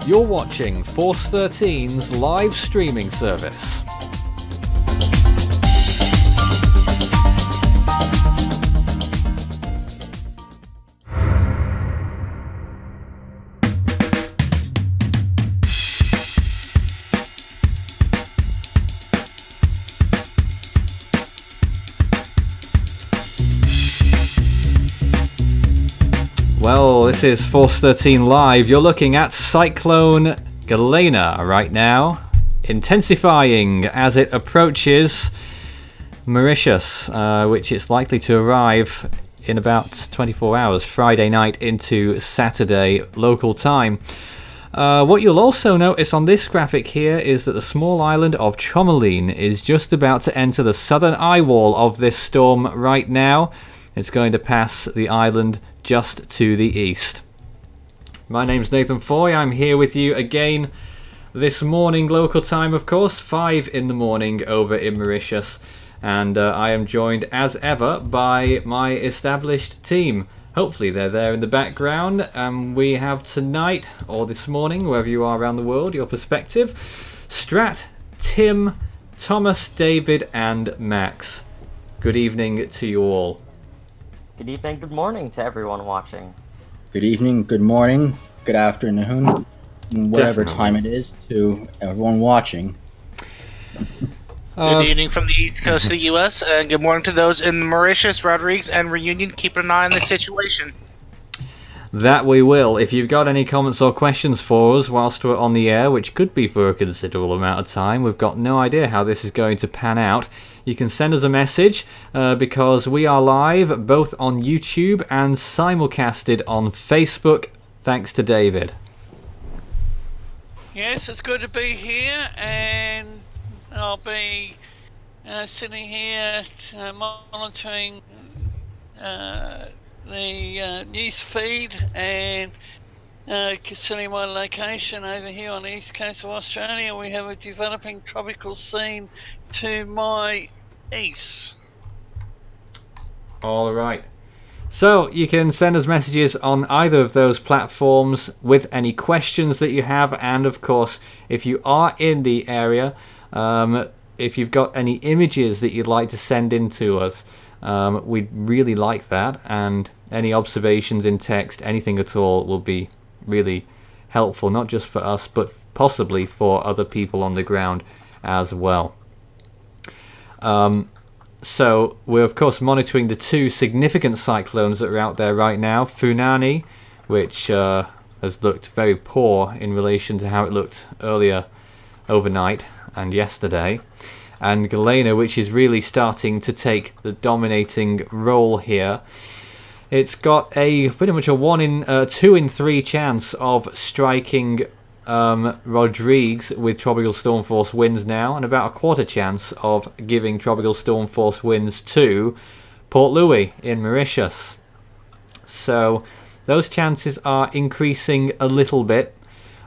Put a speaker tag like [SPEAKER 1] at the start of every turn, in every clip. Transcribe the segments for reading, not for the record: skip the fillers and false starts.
[SPEAKER 1] You're watching Force 13's live streaming service. Well, this is Force 13 Live. You're looking at Cyclone Gelena right now, intensifying as it approaches Mauritius, which it's likely to arrive in about 24 hours, Friday night into Saturday local time. What you'll also notice on this graphic here is that the small island of Tromelin is just about to enter the southern eyewall of this storm right now. It's going to pass the island just to the east. My name's Nathan Foy. I'm here with you again this morning, local time of course, 5 in the morning over in Mauritius, and I am joined as ever by my established team. Hopefully they're there in the background. We have tonight, or this morning, wherever you are around the world, your perspective, Strat, Tim, Thomas, David and Max. Good evening to you all.
[SPEAKER 2] Good evening, good morning to everyone watching.
[SPEAKER 3] Good evening, good morning, good afternoon, whatever time it is to everyone watching.
[SPEAKER 4] Good evening from the east coast of the U.S., and good morning to those in Mauritius, Rodrigues, and Reunion. Keeping an eye on the situation.
[SPEAKER 1] That we will. If you've got any comments or questions for us whilst we're on the air, which could be for a considerable amount of time, we've got no idea how this is going to pan out, you can send us a message because we are live both on YouTube and simulcasted on Facebook, thanks to David.
[SPEAKER 5] Yes, it's good to be here, and I'll be sitting here monitoring the news feed and considering my location over here on the east coast of Australia. We have a developing tropical scene to my east.
[SPEAKER 1] All right. So you can send us messages on either of those platforms with any questions that you have, and of course, if you are in the area, if you've got any images that you'd like to send in to us, we'd really like that, and any observations in text, anything at all, will be really helpful, not just for us, but possibly for other people on the ground as well. So we're of course monitoring the two significant cyclones that are out there right now. Funani, which has looked very poor in relation to how it looked earlier overnight and yesterday, and Gelena, which is really starting to take the dominating role here. It's got a pretty much a 2 in 3 chance of striking Rodrigues with tropical storm force winds now, and about a 1/4 chance of giving tropical storm force winds to Port Louis in Mauritius. So those chances are increasing a little bit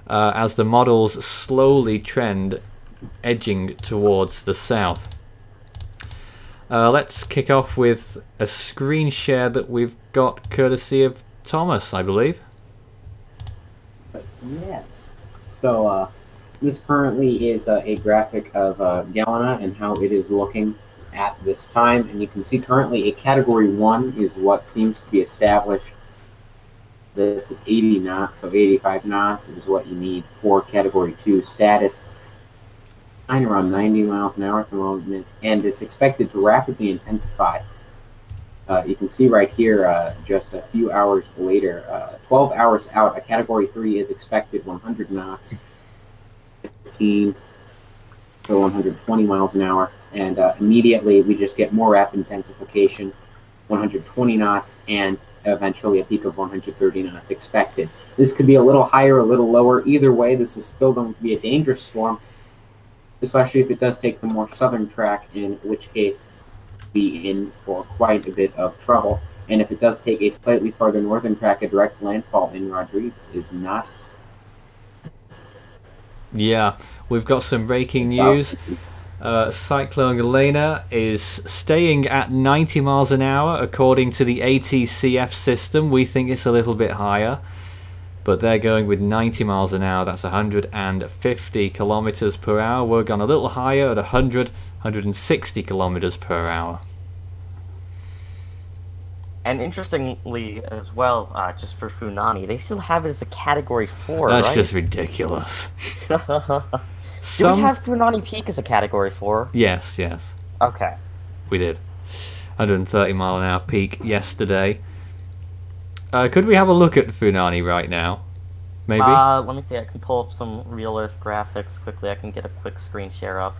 [SPEAKER 1] as the models slowly trend edging towards the south. Let's kick off with a screen share that we've got courtesy of Thomas, I believe.
[SPEAKER 6] Yes. So this currently is a graphic of Gelena and how it is looking at this time. And you can see currently a Category 1 is what seems to be established. This at 80 knots, so 85 knots is what you need for Category 2 status. Around 90 miles an hour at the moment, and it's expected to rapidly intensify. You can see right here, just a few hours later, 12 hours out, a Category 3 is expected 100 knots, 15 to 120 miles an hour, and immediately we just get more rapid intensification, 120 knots, and eventually a peak of 130 knots expected. This could be a little higher, a little lower. Either way, this is still going to be a dangerous storm, especially if it does take the more southern track, in which case be in for quite a bit of trouble. And if it does take a slightly farther northern track, a direct landfall in Rodrigues is not.
[SPEAKER 1] Yeah, we've got some breaking news. Cyclone Gelena is staying at 90 miles an hour according to the ATCF system. We think it's a little bit higher. but they're going with 90 miles an hour. That's 150 kilometers per hour. We're going a little higher at 160 kilometers per hour.
[SPEAKER 2] And interestingly as well, just for Funani, they still have it as a Category 4,
[SPEAKER 1] That's
[SPEAKER 2] right?
[SPEAKER 1] just ridiculous.
[SPEAKER 2] Do we have Funani Peak as a Category 4?
[SPEAKER 1] Yes, yes.
[SPEAKER 2] Okay.
[SPEAKER 1] We did. 130 mile an hour peak yesterday. Could we have a look at Funani right now? Maybe?
[SPEAKER 2] Let me see, I can pull up some real Earth graphics quickly. I can get a quick screen share up.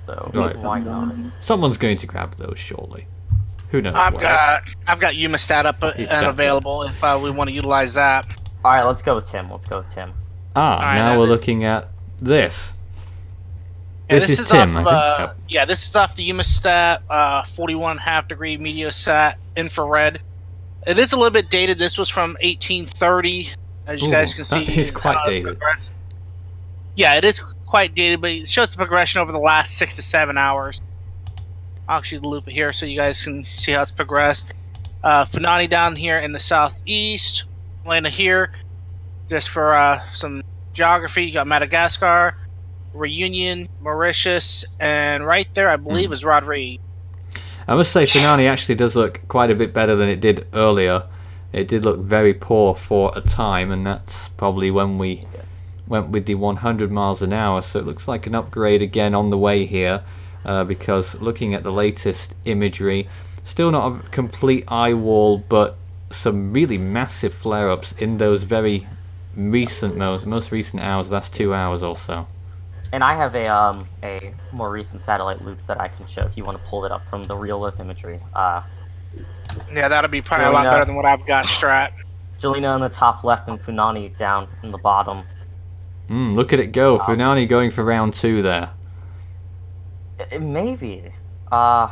[SPEAKER 2] So,
[SPEAKER 1] Right.
[SPEAKER 2] why not?
[SPEAKER 1] Someone's going to grab those shortly. Who knows?
[SPEAKER 4] I've
[SPEAKER 1] where.
[SPEAKER 4] got Umastat up
[SPEAKER 1] He's
[SPEAKER 4] and
[SPEAKER 1] got
[SPEAKER 4] available if we want to utilize that.
[SPEAKER 2] Alright, let's go with Tim.
[SPEAKER 1] Ah,
[SPEAKER 4] Alright,
[SPEAKER 1] now
[SPEAKER 4] that
[SPEAKER 1] we're
[SPEAKER 4] is-
[SPEAKER 1] looking at this.
[SPEAKER 4] Yeah,
[SPEAKER 1] This is Tim,
[SPEAKER 4] off,
[SPEAKER 1] I think.
[SPEAKER 4] Yeah, this is off the Umastat 41.5 degree Meteosat infrared. It is a little bit dated. This was from 1830, as you
[SPEAKER 1] Ooh,
[SPEAKER 4] guys can see.
[SPEAKER 1] that is quite
[SPEAKER 4] how it
[SPEAKER 1] dated.
[SPEAKER 4] progressed. Yeah, it is quite dated, but it shows the progression over the last 6 to 7 hours. I'll actually loop it here so you guys can see how it's progressed. Funani down here in the southeast, Gelena here, just for some geography. You got Madagascar, Reunion, Mauritius, and right there, I believe, is Rodrigue.
[SPEAKER 1] I must say, Funani actually does look quite a bit better than it did earlier. It did look very poor for a time, and that's probably when we went with the 100 miles an hour. So it looks like an upgrade again on the way here, because looking at the latest imagery, still not a complete eye wall, but some really massive flare-ups in those very recent, most recent hours, last 2 hours or so.
[SPEAKER 2] And I have a more recent satellite loop that I can show if you want to pull it up from the real Earth imagery.
[SPEAKER 4] Yeah, that'll be probably a lot better than what I've got strat.
[SPEAKER 2] Gelena in the top left and Funani down in the bottom.
[SPEAKER 1] Look at it go. Funani going for round 2 there.
[SPEAKER 2] Maybe. I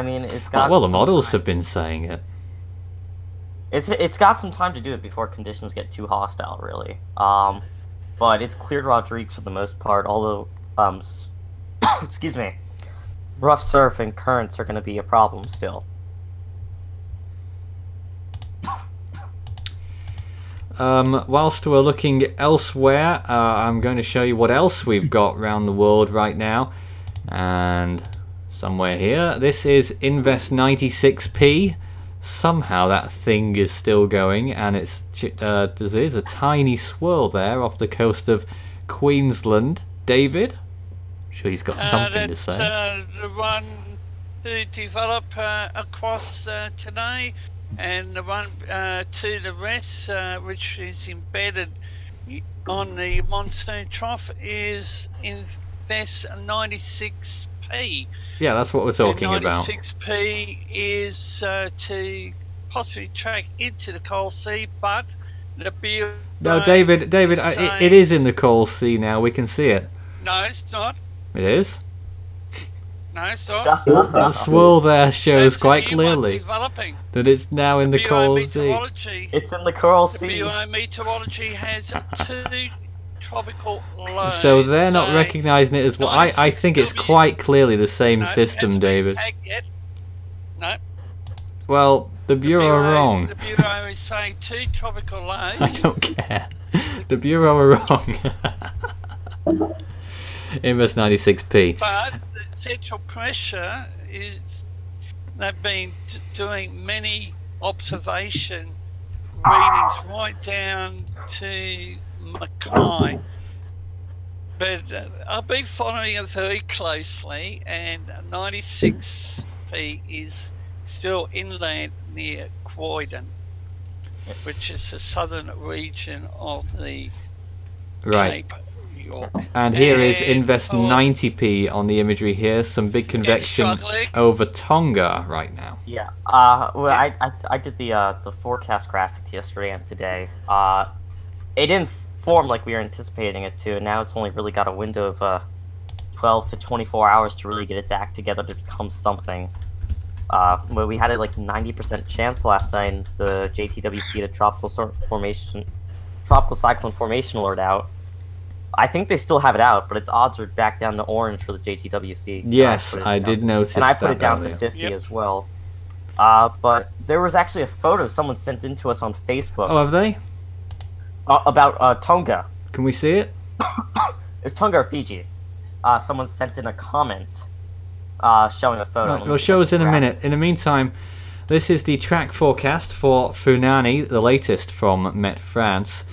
[SPEAKER 2] mean, it's got.
[SPEAKER 1] Well, the
[SPEAKER 2] some
[SPEAKER 1] models
[SPEAKER 2] time.
[SPEAKER 1] have been saying it.
[SPEAKER 2] It's got some time to do it before conditions get too hostile, really. But it's cleared Rodrigue for the most part. Although, excuse me, rough surf and currents are going to be a problem still.
[SPEAKER 1] Whilst we're looking elsewhere, I'm going to show you what else we've got around the world right now. And somewhere here, this is Invest 96p. Somehow that thing is still going, and there's a tiny swirl there off the coast of Queensland. David? I'm sure he's got something to say.
[SPEAKER 5] That's the one who developed across today, and the one to the west, which is embedded on the monsoon trough, is Invest 96p.
[SPEAKER 1] Yeah, that's what we're talking about.
[SPEAKER 5] 96p is to possibly track into the Coral Sea, but the BI
[SPEAKER 1] No, David, it is in the Coral Sea now. We can see it.
[SPEAKER 5] No, it's not.
[SPEAKER 1] It is.
[SPEAKER 5] No, it's not.
[SPEAKER 1] That swirl there shows
[SPEAKER 5] That's
[SPEAKER 1] quite
[SPEAKER 5] the new one
[SPEAKER 1] clearly
[SPEAKER 5] developing.
[SPEAKER 1] that it's now in the Coral Sea.
[SPEAKER 5] Biometeorology.
[SPEAKER 2] It's in the Coral
[SPEAKER 5] The
[SPEAKER 2] Sea.
[SPEAKER 5] biometeorology has 2 tropical lows.
[SPEAKER 1] So they're not
[SPEAKER 5] so
[SPEAKER 1] recognizing it as well. I think it's
[SPEAKER 5] 96W.
[SPEAKER 1] quite clearly the same
[SPEAKER 5] No,
[SPEAKER 1] system,
[SPEAKER 5] hasn't been
[SPEAKER 1] David.
[SPEAKER 5] tagged yet. No.
[SPEAKER 1] Well, the Bureau are wrong.
[SPEAKER 5] The Bureau is saying 2 tropical lows.
[SPEAKER 1] I don't care. The Bureau are wrong. Invest 96p.
[SPEAKER 5] But the central pressure is they've been doing many observation readings right down to Mackay. But I've been following it very closely, and 96p is still inland near Croydon, which is the southern region of the
[SPEAKER 1] Right.
[SPEAKER 5] Cape York.
[SPEAKER 1] And here is
[SPEAKER 5] And
[SPEAKER 1] Invest
[SPEAKER 5] for-
[SPEAKER 1] 90p on the imagery here. Some big convection
[SPEAKER 5] struggling.
[SPEAKER 1] over Tonga right now.
[SPEAKER 2] Yeah. Well, I did the forecast graphic yesterday and today. It didn't form like we were anticipating it to, and now it's only really got a window of 12 to 24 hours to really get its act together to become something. Well, we had a like 90% chance last night in the JTWC to tropical cyclone formation alert out. I think they still have it out, but its odds are back down to orange for the JTWC.
[SPEAKER 1] Yes,
[SPEAKER 2] And
[SPEAKER 1] I did notice
[SPEAKER 2] and I put it down
[SPEAKER 1] earlier.
[SPEAKER 2] to 50
[SPEAKER 5] Yep.
[SPEAKER 2] as well. But there was actually a photo someone sent in to us on Facebook.
[SPEAKER 1] Oh, have they?
[SPEAKER 2] About Tonga.
[SPEAKER 1] Can we see it?
[SPEAKER 2] It's Tonga or Fiji. Someone sent in a comment showing a photo.
[SPEAKER 1] Right, well, show us in a minute. In the meantime, this is the track forecast for Funani, the latest from Met France.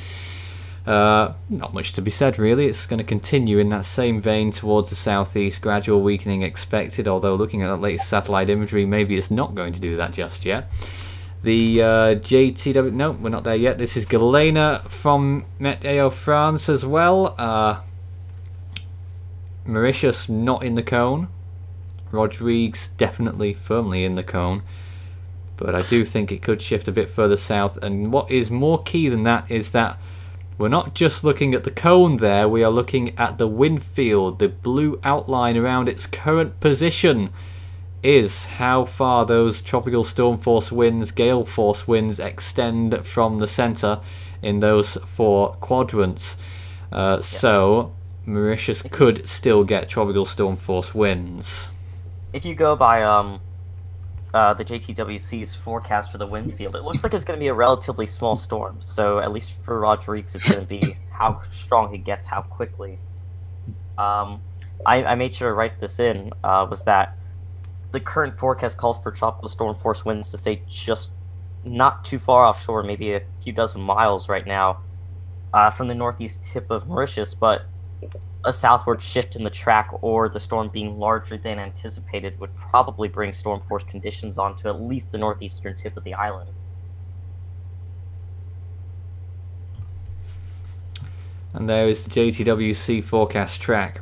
[SPEAKER 1] Not much to be said, really. It's going to continue in that same vein towards the southeast, gradual weakening expected, although looking at that latest satellite imagery, maybe it's not going to do that just yet. The JTW, no, we're not there yet. This is Gelena from Meteo France as well. Mauritius not in the cone. Rodrigues definitely firmly in the cone. But I do think it could shift a bit further south. And what is more key than that is that we're not just looking at the cone there, we are looking at the wind field. The blue outline around its current position is how far those tropical storm force winds, gale force winds extend from the centre in those 4 quadrants. So Mauritius could still get tropical storm force winds.
[SPEAKER 2] If you go by the JTWC's forecast for the wind field, it looks like it's going to be a relatively small storm. So at least for Rodrigues, it's going to be how strong he gets, how quickly. I made sure to write this in, was that the current forecast calls for tropical storm force winds to stay just not too far offshore, maybe a few dozen miles right now, from the northeast tip of Mauritius, but a southward shift in the track or the storm being larger than anticipated would probably bring storm force conditions onto at least the northeastern tip of the island.
[SPEAKER 1] And there is the JTWC forecast track.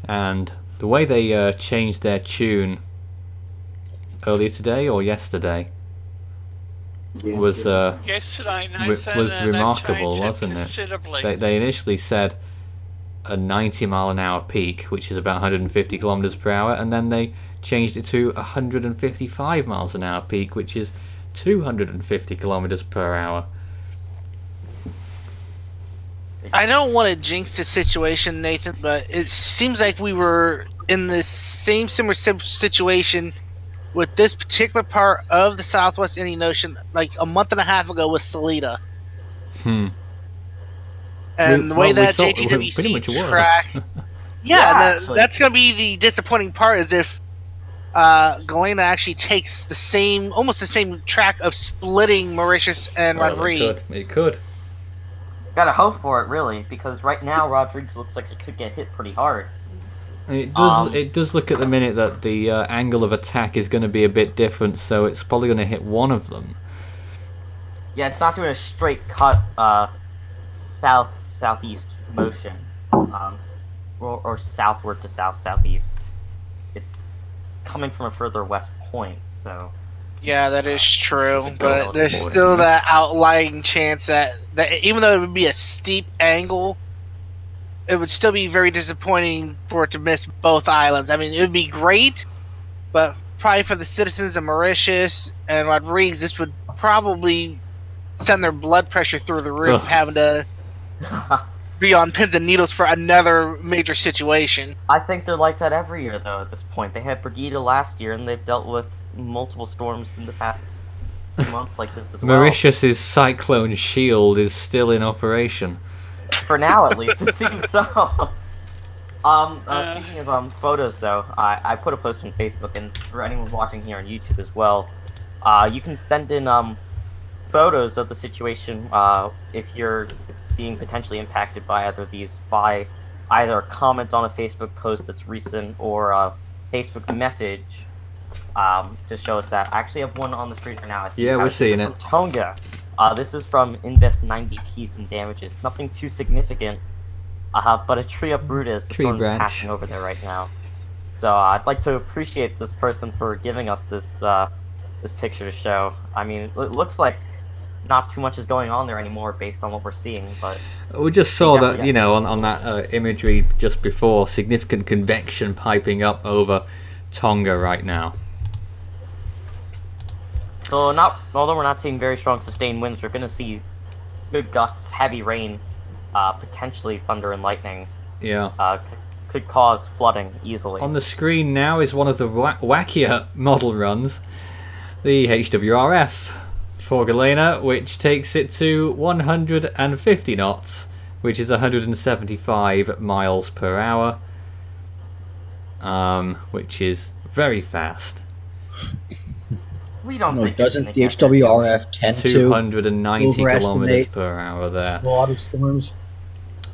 [SPEAKER 1] And the way they changed their tune earlier today or yesterday was
[SPEAKER 5] yesterday,
[SPEAKER 1] was remarkable, wasn't it? They initially said a 90-mile-an-hour peak, which is about 150 kilometers per hour, and then they changed it to 155 miles an hour peak, which is 250 kilometers per hour.
[SPEAKER 4] I don't want to jinx the situation, Nathan, but it seems like we were in the same similar situation with this particular part of the Southwest Indian Ocean like a month and a half ago with Salida. And the way that JTWC track... that's going to be the disappointing part, is if Gelena actually takes the same, almost the same track of splitting Mauritius and Rodrigues.
[SPEAKER 1] It could.
[SPEAKER 2] Gotta hope for it, really, because right now Rodrigues looks like it could get hit pretty hard.
[SPEAKER 1] It does. It does look at the minute that the angle of attack is going to be a bit different, so it's probably going to hit one of them.
[SPEAKER 2] Yeah, it's not doing a straight cut south-southeast motion, or southward to south-southeast. It's coming from a further west point, so...
[SPEAKER 4] Yeah, that is true, but there's still that outlying chance that even though it would be a steep angle, it would still be very disappointing for it to miss both islands. I mean, it would be great, but probably for the citizens of Mauritius and Rodrigues, this would probably send their blood pressure through the roof, having to be on pins and needles for another major situation.
[SPEAKER 2] I think they're like that every year, though, at this point. They had Brigida last year, and they've dealt with multiple storms in the past months like this as well.
[SPEAKER 1] Mauritius's cyclone shield is still in operation.
[SPEAKER 2] For now, at least, it seems so. Speaking of photos, though, I put a post on Facebook, and for anyone watching here on YouTube as well, you can send in photos of the situation if you're being potentially impacted by either of these, by either a comment on a Facebook post that's recent or a Facebook message to show us that. I actually have one on the screen right now.
[SPEAKER 1] Yeah, we're seeing it.
[SPEAKER 2] From Tonga. This is from Invest 90 Keys and Damages. Nothing too significant, but a tree uprooted as the storm is passing over there right now. So I'd like to appreciate this person for giving us this this picture to show. I mean, it looks like not too much is going on there anymore based on what we're seeing, but
[SPEAKER 1] we just saw that, you know, on that imagery just before, significant convection piping up over Tonga right now.
[SPEAKER 2] So although we're not seeing very strong sustained winds, we're going to see good gusts, heavy rain, potentially thunder and lightning.
[SPEAKER 1] Yeah.
[SPEAKER 2] Could cause flooding easily.
[SPEAKER 1] On the screen now is one of the wackier model runs, the HWRF for Gelena, which takes it to 150 knots, which is 175 miles per hour, which is very fast.
[SPEAKER 2] We don't
[SPEAKER 3] No,
[SPEAKER 2] think
[SPEAKER 3] doesn't
[SPEAKER 2] it's
[SPEAKER 3] the
[SPEAKER 2] gonna get there.
[SPEAKER 3] HWRF tend to
[SPEAKER 1] 290 kilometers
[SPEAKER 3] overestimate
[SPEAKER 1] per hour there.
[SPEAKER 3] a lot of storms?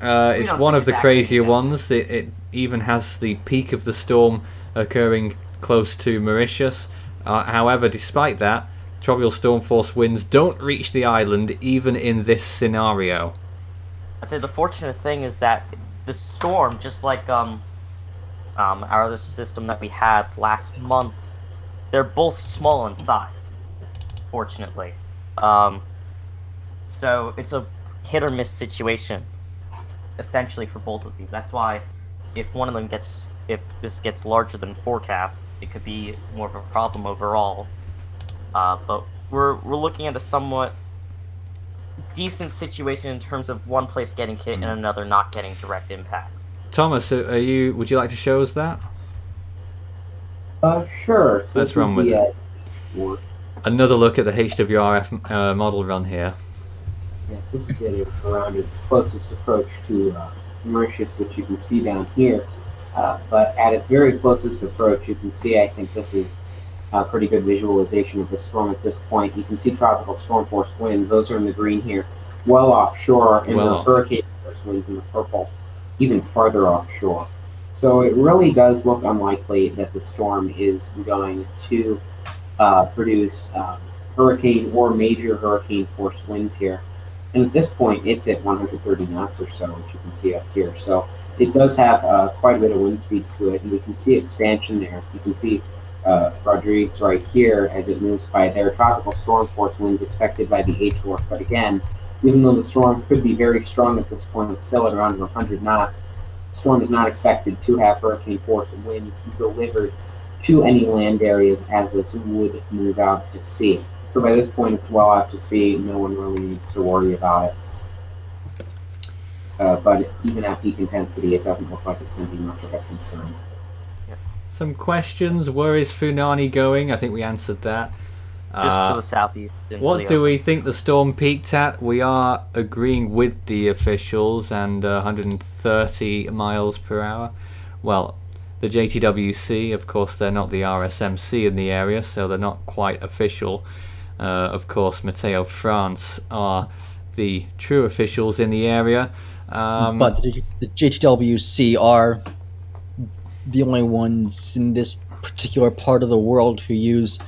[SPEAKER 1] It's
[SPEAKER 2] don't
[SPEAKER 1] one
[SPEAKER 2] think
[SPEAKER 1] of the
[SPEAKER 2] it's
[SPEAKER 1] crazier
[SPEAKER 2] actually
[SPEAKER 1] ones. It even has the peak of the storm occurring close to Mauritius. However, despite that, tropical storm force winds don't reach the island even in this scenario.
[SPEAKER 2] I'd say the fortunate thing is that the storm, just like our other system that we had last month, they're both small in size, fortunately. So it's a hit or miss situation, essentially, for both of these. That's why if one of them if this gets larger than forecast, it could be more of a problem overall. But we're looking at a somewhat decent situation in terms of one place getting hit and another not getting direct impacts.
[SPEAKER 1] Thomas, would you like to show us that?
[SPEAKER 6] Sure. So
[SPEAKER 1] Let's run with it. Another look at the HWRF model run here.
[SPEAKER 6] Yes, this is it around its closest approach to Mauritius, which you can see down here. But at its very closest approach, you can see, I think this is a pretty good visualization of the storm at this point. You can see tropical storm force winds. Those are in the green here, well offshore, and those hurricane force winds in the purple, even farther offshore. So it really does look unlikely that the storm is going to produce hurricane or major hurricane force winds here. And at this point, it's at 130 knots or so, which you can see up here. So it does have quite a bit of wind speed to it, and we can see expansion there. You can see Rodriguez right here as it moves by. There are tropical storm force winds expected by the HWRF, but again, even though the storm could be very strong at this point, it's still at around 100 knots. The storm is not expected to have hurricane force winds delivered to any land areas as this would move out to sea. So by this point, it's well out to sea. No one really needs to worry about it. But even at peak intensity, it doesn't look like it's going to be much of a concern.
[SPEAKER 1] Some questions. Where is Funani going? I think we answered that.
[SPEAKER 2] Just to the southeast.
[SPEAKER 1] What do we think the storm peaked at? We are agreeing with the officials and 130 miles per hour. Well, the Jtwc, of course, they're not the RSMC in the area, so they're not quite official. Of course, Meteo France are the true officials in the area.
[SPEAKER 3] But the JTWC are the only ones in this particular part of the world who use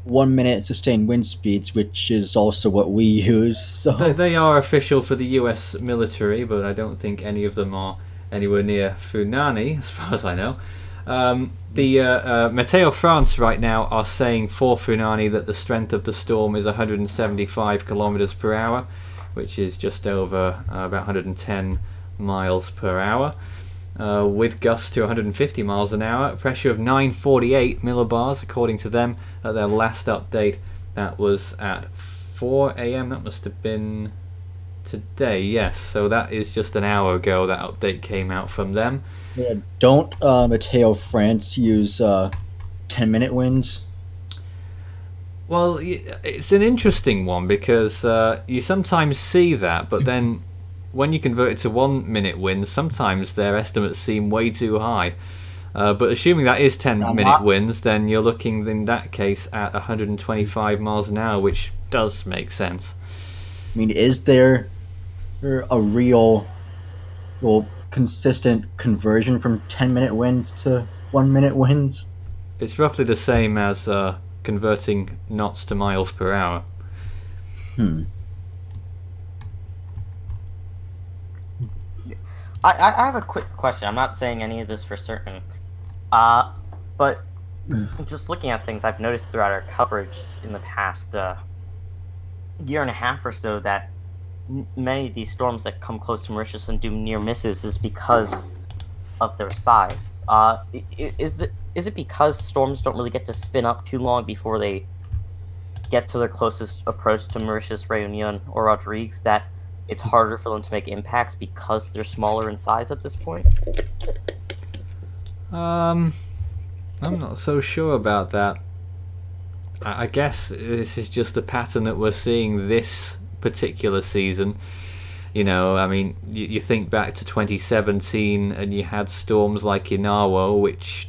[SPEAKER 3] 1 minute sustained wind speeds, which is also what we use. So
[SPEAKER 1] they are official for the US military, but I don't think any of them are anywhere near Funani, as far as I know. The Meteo France right now are saying for Funani that the strength of the storm is 175 kilometers per hour, which is just over about 110 miles per hour, with gusts to 150 miles an hour, pressure of 948 millibars according to them at their last update. That was at 4 AM. That must have been today, yes. So that is just an hour ago that update came out from them.
[SPEAKER 3] yeah, don't Meteo France use 10-minute winds?
[SPEAKER 1] Well, it's an interesting one because you sometimes see that, but then when you convert it to 1 minute winds, sometimes their estimates seem way too high. But assuming that is 10-minute winds, then you're looking in that case at 125 miles an hour, which does make sense.
[SPEAKER 3] I mean, is there a real, consistent conversion from 10-minute winds to 1 minute winds?
[SPEAKER 1] It's roughly the same as converting knots to miles per hour.
[SPEAKER 2] I have a quick question. I'm not saying any of this for certain. But just looking at things, I've noticed throughout our coverage in the past year and a half or so that many of these storms that come close to Mauritius and do near misses is because of their size. Is it because storms don't really get to spin up too long before they get to their closest approach to Mauritius, Réunion, or Rodrigues that it's harder for them to make impacts because they're smaller in size at this point?
[SPEAKER 1] I'm not so sure about that. I guess this is just the pattern that we're seeing this particular season. You know, I mean, you think back to 2017 and you had storms like Inawo, which,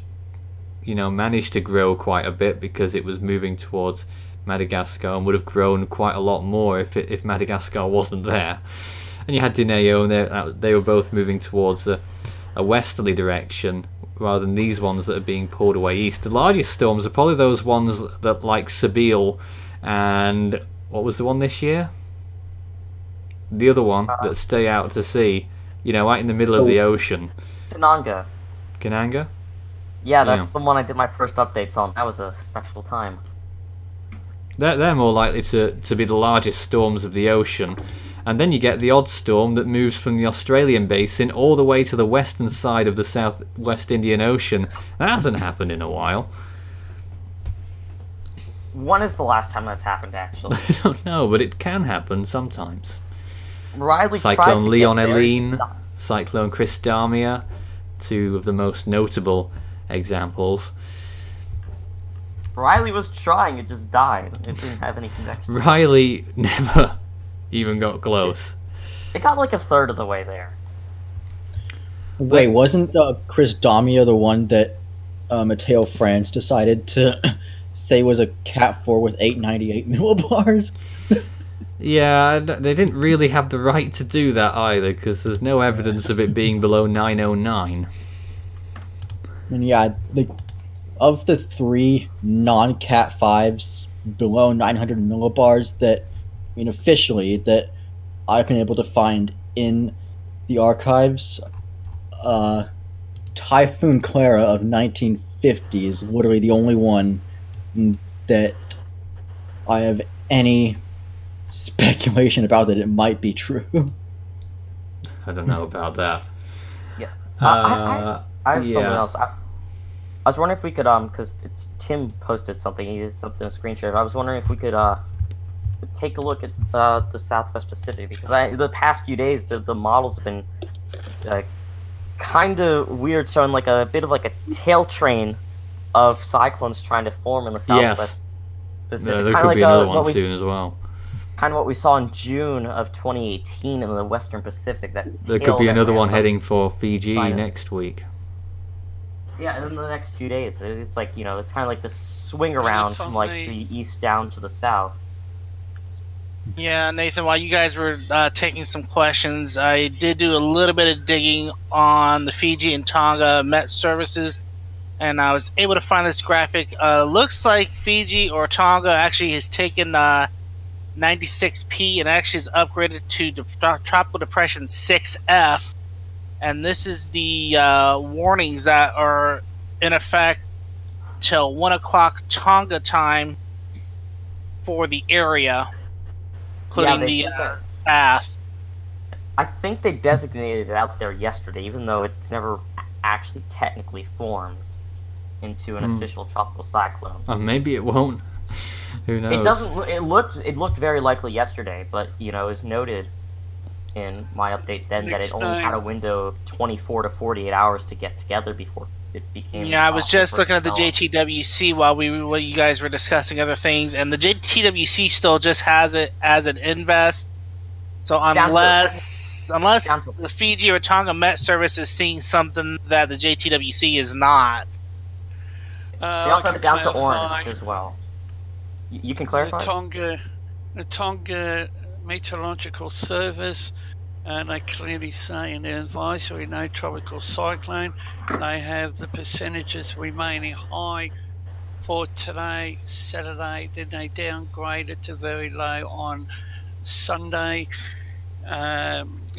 [SPEAKER 1] you know, managed to grow quite a bit because it was moving towards Madagascar and would have grown quite a lot more if Madagascar wasn't there. And you had Dineo, and they were both moving towards a westerly direction rather than these ones that are being pulled away east. The largest storms are probably those ones that, like Sabile, and what was the one this year? The other one that stay out to sea, you know, right in the middle of the ocean.
[SPEAKER 2] Kananga.
[SPEAKER 1] Kananga?
[SPEAKER 2] Yeah, that's the one I did my first updates on. That was a special time.
[SPEAKER 1] They're more likely to be the largest storms of the ocean. And then you get the odd storm that moves from the Australian basin all the way to the western side of the Southwest Indian Ocean. That hasn't happened in a while.
[SPEAKER 2] When is the last time that's happened, actually?
[SPEAKER 1] I don't know, but it can happen sometimes.
[SPEAKER 2] Riley
[SPEAKER 1] Cyclone Leon
[SPEAKER 2] tried to get
[SPEAKER 1] Eileen,
[SPEAKER 2] there.
[SPEAKER 1] Cyclone Christamia, two of the most notable examples.
[SPEAKER 2] Riley was trying, it just died. It didn't have any convection.
[SPEAKER 1] Riley never even got close.
[SPEAKER 2] It got like a third of the way there.
[SPEAKER 3] Wait, wasn't Chris Damia the one that Matteo France decided to say was a Cat 4 with 898 millibars?
[SPEAKER 1] Yeah, they didn't really have the right to do that either, because there's no evidence of it being below 909.
[SPEAKER 3] And yeah, of the 3 non-Cat 5s below 900 millibars that, I mean, officially, that I've been able to find in the archives, Typhoon Clara of 1950 is literally the only one that I have any speculation about that it might be true.
[SPEAKER 1] I don't know about that.
[SPEAKER 2] Yeah. I have something else. I was wondering if we could, because Tim posted something, he did something, a screen share. I was wondering if we could take a look at the Southwest Pacific, because the past few days the models have been kind of weird, showing like a bit of like a tail train of cyclones trying to form in the Southwest Pacific.
[SPEAKER 1] No, there
[SPEAKER 2] kinda
[SPEAKER 1] could
[SPEAKER 2] like
[SPEAKER 1] be another one
[SPEAKER 2] what
[SPEAKER 1] soon as well.
[SPEAKER 2] Kind of what we saw in June of 2018 in the Western Pacific.
[SPEAKER 1] There could be another one heading for Fiji next week.
[SPEAKER 2] Yeah, in the next few days. It's like, you know, it's kind of like the swing around from like the east down to the south.
[SPEAKER 4] Yeah, Nathan, while you guys were taking some questions, I did do a little bit of digging on the Fiji and Tonga Met services, and I was able to find this graphic. Looks like Fiji or Tonga actually has taken 96P and actually is upgraded to Tropical Depression 6F. And this is the warnings that are in effect till 1 o'clock Tonga time for the area, including the path.
[SPEAKER 2] I think they designated it out there yesterday, even though it's never actually technically formed into an official tropical cyclone.
[SPEAKER 1] Maybe it won't. Who knows?
[SPEAKER 2] It doesn't. It looked very likely yesterday, but you know, it was noted in my update then that it only had a window of 24 to 48 hours to get together before it became.
[SPEAKER 4] Yeah, I was just looking at the Jtwc while you guys were discussing other things, and the Jtwc still just has it as an invest. So unless the Fiji or Tonga Met Service is seeing something that the Jtwc is not.
[SPEAKER 2] They also have it down to orange as well. You can clarify?
[SPEAKER 5] The Tonga Meteorological Service, and they clearly say in their advisory, no tropical cyclone. They have the percentages remaining high for today, Saturday. Then they downgraded to very low on Sunday.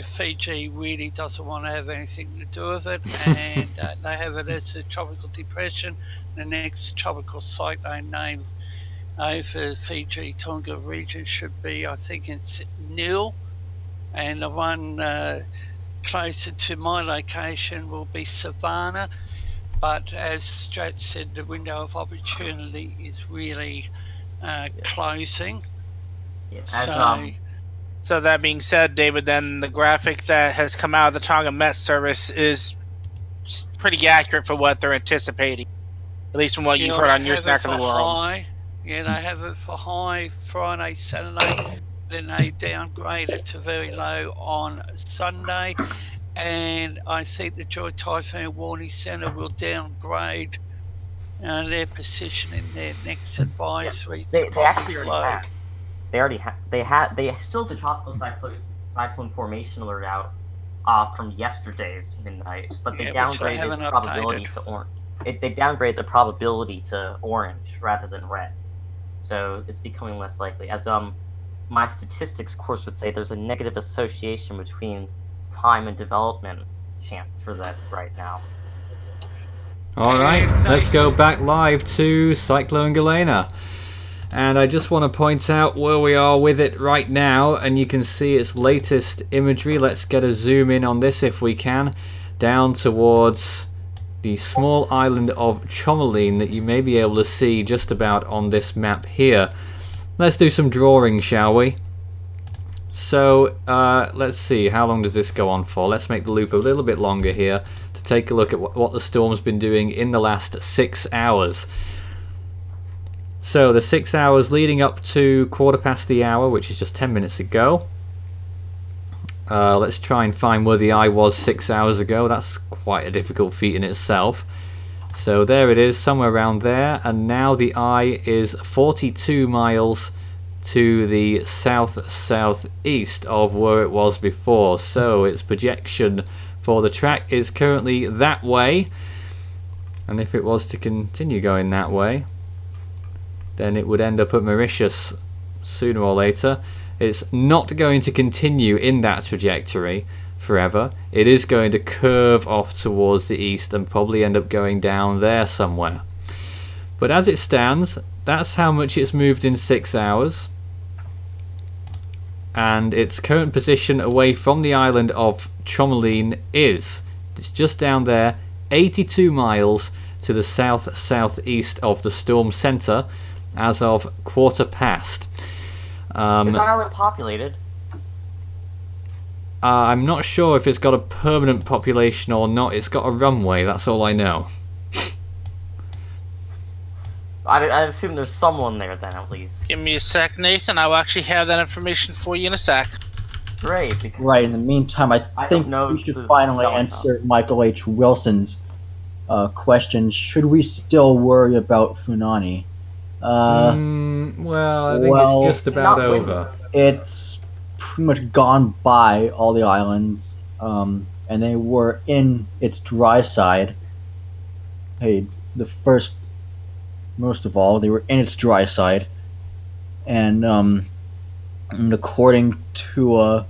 [SPEAKER 5] Fiji really doesn't want to have anything to do with it, and they have it as a tropical depression. The next tropical cyclone name over Fiji Tonga region should be, I think it's Neil, and the one closer to my location will be Savannah. But as Strat said, the window of opportunity is really closing.
[SPEAKER 4] So that being said, David, then the graphic that has come out of the Tonga Met Service is pretty accurate for what they're anticipating, at least from what you've heard on your neck of the world.
[SPEAKER 5] Yeah, they have it for high Friday, Saturday, then they downgrade it to very low on Sunday. And I think the Joy Typhoon Warning Centre will downgrade their position in their next advisory.
[SPEAKER 2] They actually already had. They still have the tropical cyclone formation alert out from yesterday's midnight, but they downgraded the probability to orange. They downgraded the probability to orange rather than red, so it's becoming less likely. As my statistics course would say, there's a negative association between time and development chance for this right now.
[SPEAKER 1] All right, let's go back live to Cyclone Gelena. And I just want to point out where we are with it right now, and you can see its latest imagery. Let's get a zoom in on this if we can, down towards the small island of Tsunami that you may be able to see just about on this map here. Let's do some drawing, shall we? So let's see, how long does this go on for? Let's make the loop a little bit longer here to take a look at what the storm's been doing in the last 6 hours. So the 6 hours leading up to 1/4 the hour, which is just 10 minutes ago. Let's try and find where the eye was 6 hours ago. That's quite a difficult feat in itself. So there it is, somewhere around there, and now the eye is 42 miles to the south-southeast of where it was before. So its projection for the track is currently that way, and if it was to continue going that way, then it would end up at Mauritius sooner or later. It's not going to continue in that trajectory forever. It is going to curve off towards the east and probably end up going down there somewhere. But as it stands, that's how much it's moved in 6 hours. And its current position away from the island of Tsunami is, it's just down there, 82 miles to the south-southeast of the storm centre as of 1/4.
[SPEAKER 2] Is the island populated?
[SPEAKER 1] I'm not sure if it's got a permanent population or not. It's got a runway, that's all I know.
[SPEAKER 2] I assume there's someone there then, at least.
[SPEAKER 4] Give me a sec, Nathan. I will actually have that information for you in a sec.
[SPEAKER 2] Great. Because
[SPEAKER 3] Right, in the meantime, I think we should finally answer Michael H. Wilson's question. Should we still worry about Funani?
[SPEAKER 1] Well, I think it's just about over.
[SPEAKER 3] It's pretty much gone by all the islands, and they were in its dry side. Hey, most of all, they were in its dry side, and according to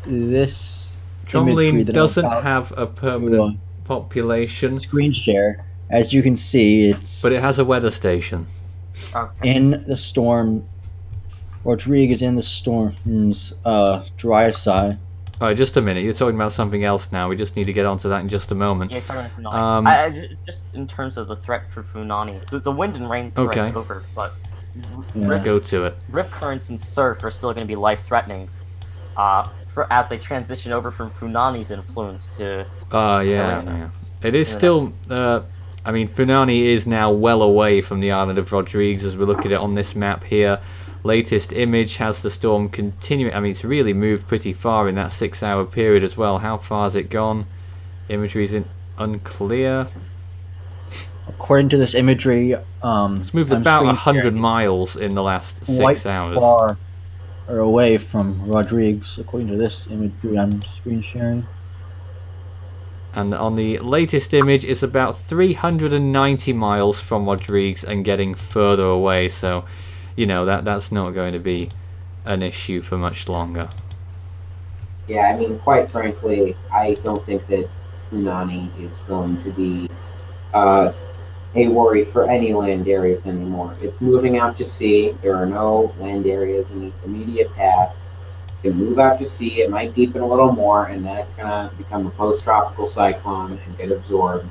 [SPEAKER 3] this
[SPEAKER 1] Tsunami doesn't have a permanent population.
[SPEAKER 3] Screen share. As you can see,
[SPEAKER 1] but it has a weather station.
[SPEAKER 2] Okay.
[SPEAKER 3] In the storm. Rodriguez in the storm's dry side.
[SPEAKER 1] Alright, just a minute. You're talking about something else now. We just need to get onto that in just a moment.
[SPEAKER 2] Yeah, he's talking about Funani. Just in terms of the threat for Funani, the wind and rain threat's over, but
[SPEAKER 1] let's go to it.
[SPEAKER 2] Rip currents and surf are still going to be life-threatening as they transition over from Funani's influence to...
[SPEAKER 1] yeah. It is still... I mean, Funani is now well away from the island of Rodrigues as we look at it on this map here. Latest image has the storm continuing. I mean, it's really moved pretty far in that 6 hour period as well. How far has it gone? Imagery's unclear.
[SPEAKER 3] According to this imagery,
[SPEAKER 1] it's moved about 100 miles in the last 6 hours.
[SPEAKER 3] Far or away from Rodrigues, according to this imagery I'm screen sharing.
[SPEAKER 1] And on the latest image, it's about 390 miles from Rodrigues and getting further away. So, you know, that's not going to be an issue for much longer.
[SPEAKER 6] Yeah, I mean, quite frankly, I don't think that Funani is going to be a worry for any land areas anymore. It's moving out to sea. There are no land areas in its immediate path. It's going to move out to sea. It might deepen a little more, and then it's going to become a post-tropical cyclone and get absorbed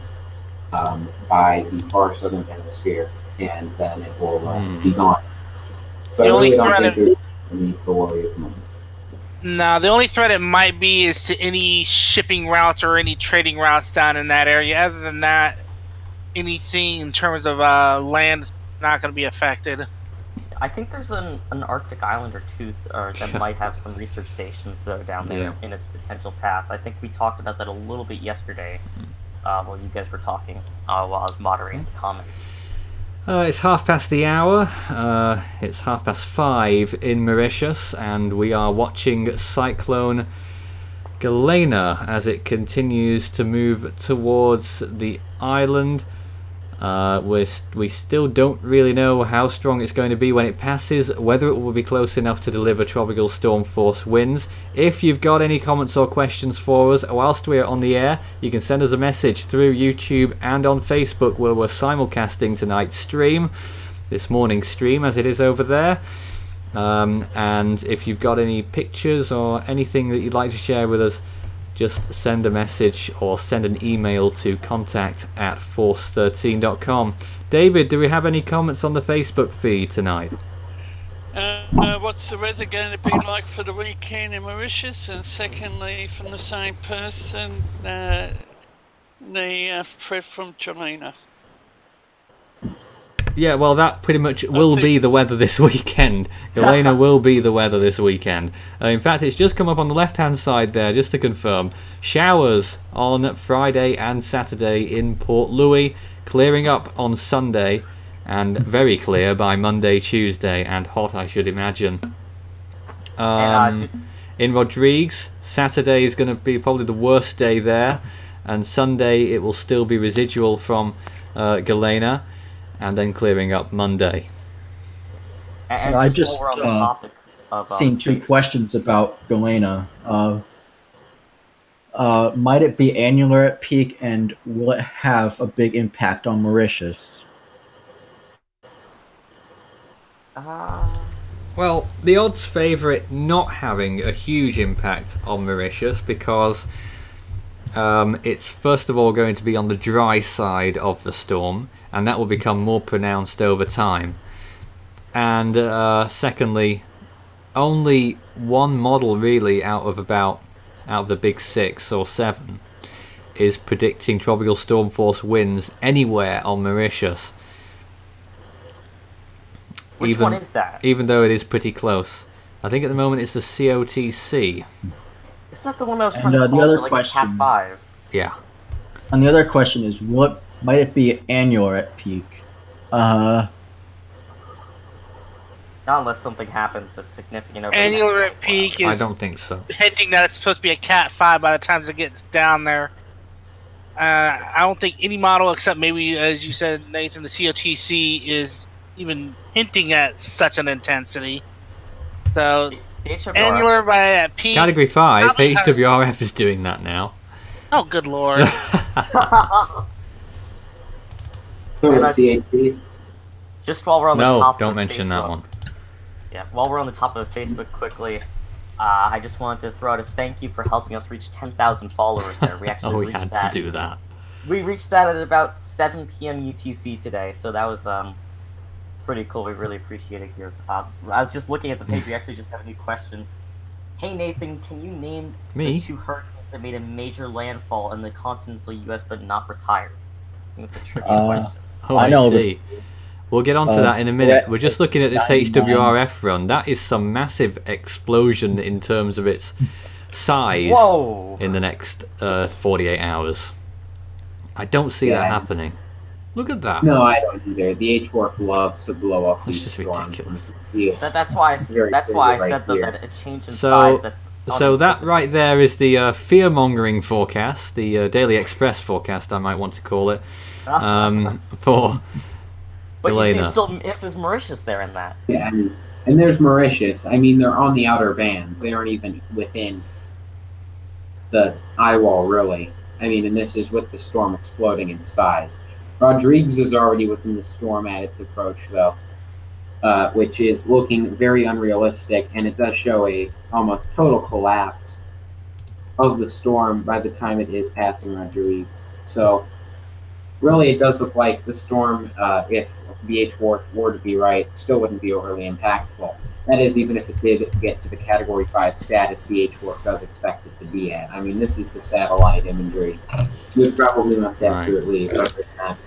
[SPEAKER 6] by the far southern hemisphere, and then it will be gone. So I really don't think there's a need for worry at the moment.
[SPEAKER 4] No, the only threat it might be is to any shipping routes or any trading routes down in that area. Other than that, anything in terms of land not going to be affected.
[SPEAKER 2] I think there's an Arctic island or two that might have some research stations down there in its potential path. I think we talked about that a little bit yesterday while you guys were talking, while I was moderating the comments.
[SPEAKER 1] It's 5:30 the hour. It's 5:05 in Mauritius, and we are watching Cyclone Gelena as it continues to move towards the island. We still don't really know how strong it's going to be when it passes, whether it will be close enough to deliver tropical storm force winds. If you've got any comments or questions for us whilst we're on the air, you can send us a message through YouTube and on Facebook, where we're simulcasting tonight's stream, this morning's stream as it is over there. And if you've got any pictures or anything that you'd like to share with us, just send a message or send an email to contact@force13.com. David, do we have any comments on the Facebook feed tonight?
[SPEAKER 5] What's the weather going to be like for the weekend in Mauritius? And secondly, from the same person, the thread from Gelena.
[SPEAKER 1] Yeah, well, that pretty much will be the weather this weekend. Gelena will be the weather this weekend. In fact, it's just come up on the left-hand side there, just to confirm. Showers on Friday and Saturday in Port Louis, clearing up on Sunday, and very clear by Monday, Tuesday, and hot, I should imagine. In Rodrigues, Saturday is going to be probably the worst day there, and Sunday it will still be residual from Gelena, and then clearing up Monday.
[SPEAKER 2] And
[SPEAKER 3] I just
[SPEAKER 2] while we're on the topic of,
[SPEAKER 3] seen two questions about Gelena. Might it be annular at peak, and will it have a big impact on Mauritius?
[SPEAKER 1] Well, the odds favour it not having a huge impact on Mauritius because it's first of all going to be on the dry side of the storm, and that will become more pronounced over time. And secondly, only one model really out of the big 6 or 7 is predicting tropical storm force winds anywhere on Mauritius.
[SPEAKER 2] Which one is that?
[SPEAKER 1] Even though it is pretty close. I think at the moment it's the Jtwc.
[SPEAKER 2] Is that the one that was trying to call for like a Cat 5?
[SPEAKER 1] Yeah.
[SPEAKER 3] And the other question is, what might it be annular at peak?
[SPEAKER 2] Not unless something happens that's significant over
[SPEAKER 4] Annular at peak is
[SPEAKER 1] I don't think so.
[SPEAKER 4] hinting that it's supposed to be a Cat 5 by the time it gets down there. I don't think any model, except maybe, as you said, Nathan, the Jtwc is even hinting at such an intensity. So, annular by peak.
[SPEAKER 1] Category 5, HWRF is doing that now.
[SPEAKER 4] Oh, good lord.
[SPEAKER 6] So let's see, please.
[SPEAKER 2] Just while we're on the top
[SPEAKER 1] don't
[SPEAKER 2] of
[SPEAKER 1] mention
[SPEAKER 2] Facebook,
[SPEAKER 1] that one.
[SPEAKER 2] Yeah, while we're on the top of Facebook quickly, I just wanted to throw out a thank you for helping us reach 10,000 followers there. We actually
[SPEAKER 1] we
[SPEAKER 2] reached
[SPEAKER 1] had
[SPEAKER 2] that.
[SPEAKER 1] to do that.
[SPEAKER 2] We reached that at about 7 p.m. UTC today, so that was pretty cool. We really appreciate it here. I was just looking at the page. We actually just have a new question. Hey Nathan, can you name the 2 hurricanes that made a major landfall in the continental U.S. but not retired? I think it's a tricky question.
[SPEAKER 1] Oh, I see. We'll get onto that in a minute. We're just looking at this HWRF run. That is some massive explosion in terms of its size in the next 48 hours. I don't see that happening. Look at that.
[SPEAKER 6] No, I don't either. The H-Wharf loves to blow up.
[SPEAKER 1] It's just ridiculous.
[SPEAKER 2] That's why I said though that a change in size.
[SPEAKER 1] So that right there is the fear-mongering forecast, the Daily Express forecast, I might want to call it, for
[SPEAKER 2] But
[SPEAKER 1] Gelena.
[SPEAKER 2] You see, still is Mauritius there in that?
[SPEAKER 6] Yeah, and there's Mauritius. I mean, they're on the outer bands. They aren't even within the eye wall, really. I mean, and this is with the storm exploding in size. Rodrigues is already within the storm at its approach, though, which is looking very unrealistic, and it does show a almost total collapse of the storm by the time it is passing Rodrigues. So, really, it does look like the storm, if the H-Wharf were to be right, still wouldn't be overly impactful. That is, even if it did get to the Category 5 status the H-Wharf does expect it to be at. I mean, this is the satellite imagery. We probably must accurately represent that.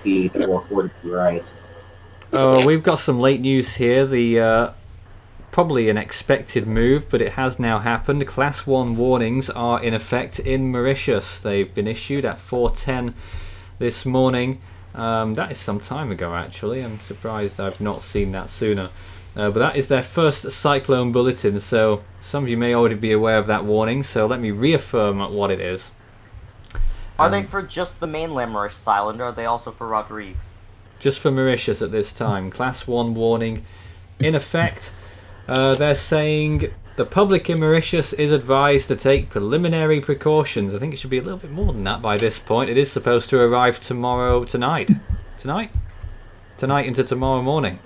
[SPEAKER 6] speed or for the right.
[SPEAKER 1] Oh, we've got some late news here. The probably an expected move, but it has now happened. Class 1 warnings are in effect in Mauritius. They've been issued at 4:10 this morning. That is some time ago, actually. I'm surprised I've not seen that sooner. But that is their first cyclone bulletin, so some of you may already be aware of that warning, so let me reaffirm what it is.
[SPEAKER 2] Are they for just the mainland Mauritius Island, or are they also for Rodrigues?
[SPEAKER 1] Just for Mauritius at this time. Class 1 warning in effect. They're saying the public in Mauritius is advised to take preliminary precautions. I think it should be a little bit more than that by this point. It is supposed to arrive tonight into tomorrow morning.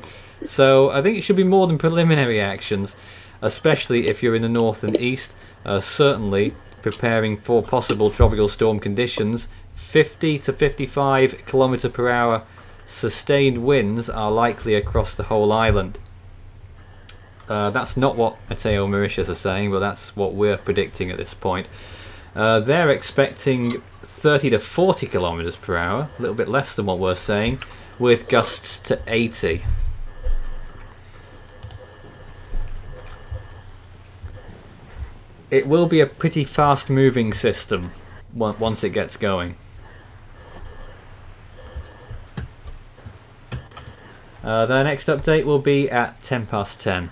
[SPEAKER 1] So I think it should be more than preliminary actions, especially if you're in the north and east. Certainly preparing for possible tropical storm conditions. 50 to 55 kilometer per hour sustained winds are likely across the whole island. That's not what Meteo Mauritius are saying, but that's what we're predicting at this point. They're expecting 30 to 40 kilometers per hour, a little bit less than what we're saying, with gusts to 80. It will be a pretty fast moving system once it gets going. Their next update will be at 10:10.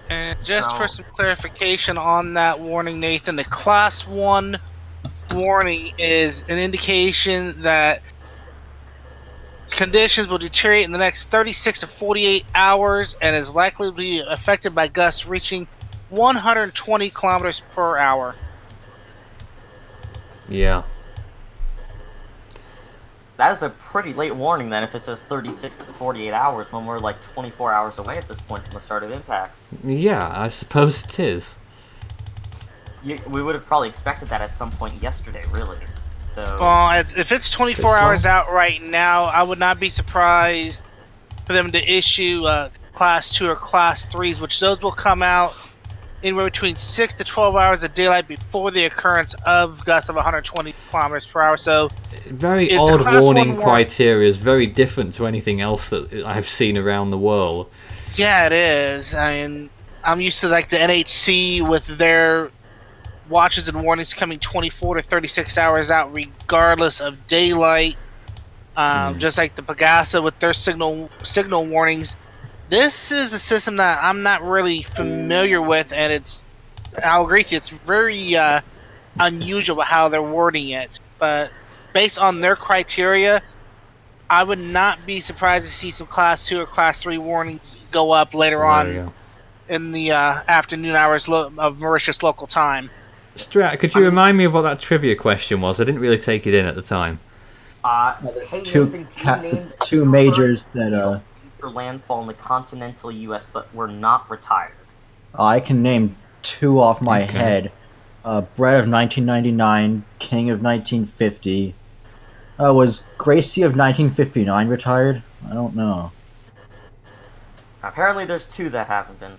[SPEAKER 4] And just for some clarification on that warning, Nathan, the Class 1 warning is an indication that conditions will deteriorate in the next 36 to 48 hours and is likely to be affected by gusts reaching 120 kilometers per hour.
[SPEAKER 1] Yeah.
[SPEAKER 2] That is a pretty late warning then if it says 36 to 48 hours when we're like 24 hours away at this point from the start of impacts.
[SPEAKER 1] Yeah, I suppose it is.
[SPEAKER 2] We would have probably expected that at some point yesterday, really. So,
[SPEAKER 4] Well, if it's 24 hours out right now, I would not be surprised for them to issue Class 2 or Class 3s, which those will come out anywhere between 6 to 12 hours of daylight before the occurrence of gusts of 120 kilometers per hour. So,
[SPEAKER 1] very
[SPEAKER 4] it's
[SPEAKER 1] odd
[SPEAKER 4] a Class
[SPEAKER 1] warning
[SPEAKER 4] 1
[SPEAKER 1] criteria. Is very different to anything else that I've seen around the world.
[SPEAKER 4] yeah, it is. I mean, I'm used to like the NHC with their watches and warnings coming 24 to 36 hours out regardless of daylight. Just like the Pagasa with their signal warnings. This is a system that I'm not really familiar with, and I'll agree with you, it's very unusual how they're wording it. But based on their criteria, I would not be surprised to see some Class 2 or Class 3 warnings go up later on in the afternoon hours of Mauritius local time.
[SPEAKER 1] Strat, could you remind me of what that trivia question was? I didn't really take it in at the time.
[SPEAKER 2] Hey,
[SPEAKER 3] Two
[SPEAKER 2] Nathan,
[SPEAKER 3] two majors that
[SPEAKER 2] for landfall in the continental U.S., but were not retired.
[SPEAKER 3] I can name two off my head. Brett of 1999, King of 1950. Was Gracie of 1959 retired? I don't know.
[SPEAKER 2] Apparently there's two that haven't been.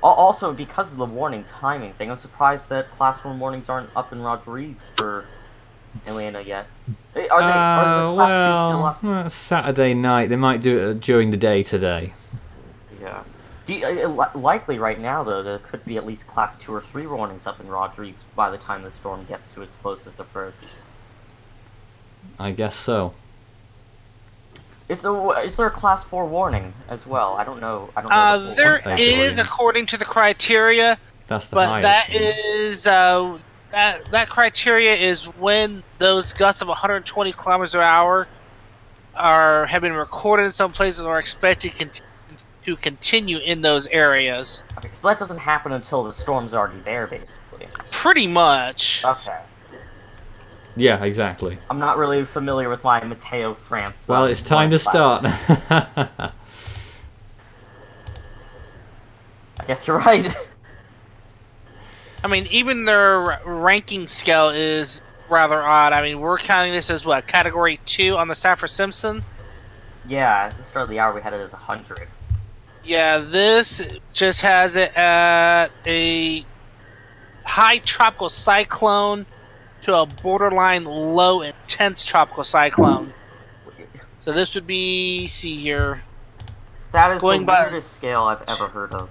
[SPEAKER 2] Also, because of the warning timing thing, I'm surprised that Class 1 warnings aren't up in Rodrigues for Elena yet. Are the Class 2 still up?
[SPEAKER 1] Well, Saturday night. They might do it during the day today.
[SPEAKER 2] Yeah. Likely right now, though, there could be at least Class 2 or 3 warnings up in Rodrigues by the time the storm gets to its closest approach.
[SPEAKER 1] I guess so.
[SPEAKER 2] Is there a Class 4 warning as well? I don't know.
[SPEAKER 4] There is, according to the criteria.
[SPEAKER 1] That's the
[SPEAKER 4] but
[SPEAKER 1] highest.
[SPEAKER 4] That is that criteria is when those gusts of 120 kilometers per hour have been recorded in some places or are expected to continue in those areas.
[SPEAKER 2] Okay, so that doesn't happen until the storm's already there, basically.
[SPEAKER 4] Pretty much.
[SPEAKER 2] Okay.
[SPEAKER 1] Yeah, exactly.
[SPEAKER 2] I'm not really familiar with my Mateo France.
[SPEAKER 1] Well, it's time to start.
[SPEAKER 2] I guess you're right.
[SPEAKER 4] I mean, even their ranking scale is rather odd. I mean, we're counting this as what, Category 2 on the Saffir-Simpson?
[SPEAKER 2] Yeah, at the start of the hour we had it as 100.
[SPEAKER 4] Yeah, this just has it at a high tropical cyclone to a borderline low intense tropical cyclone. So this would be, see here.
[SPEAKER 2] That is
[SPEAKER 4] Going
[SPEAKER 2] the
[SPEAKER 4] by-
[SPEAKER 2] weirdest scale I've ever heard of.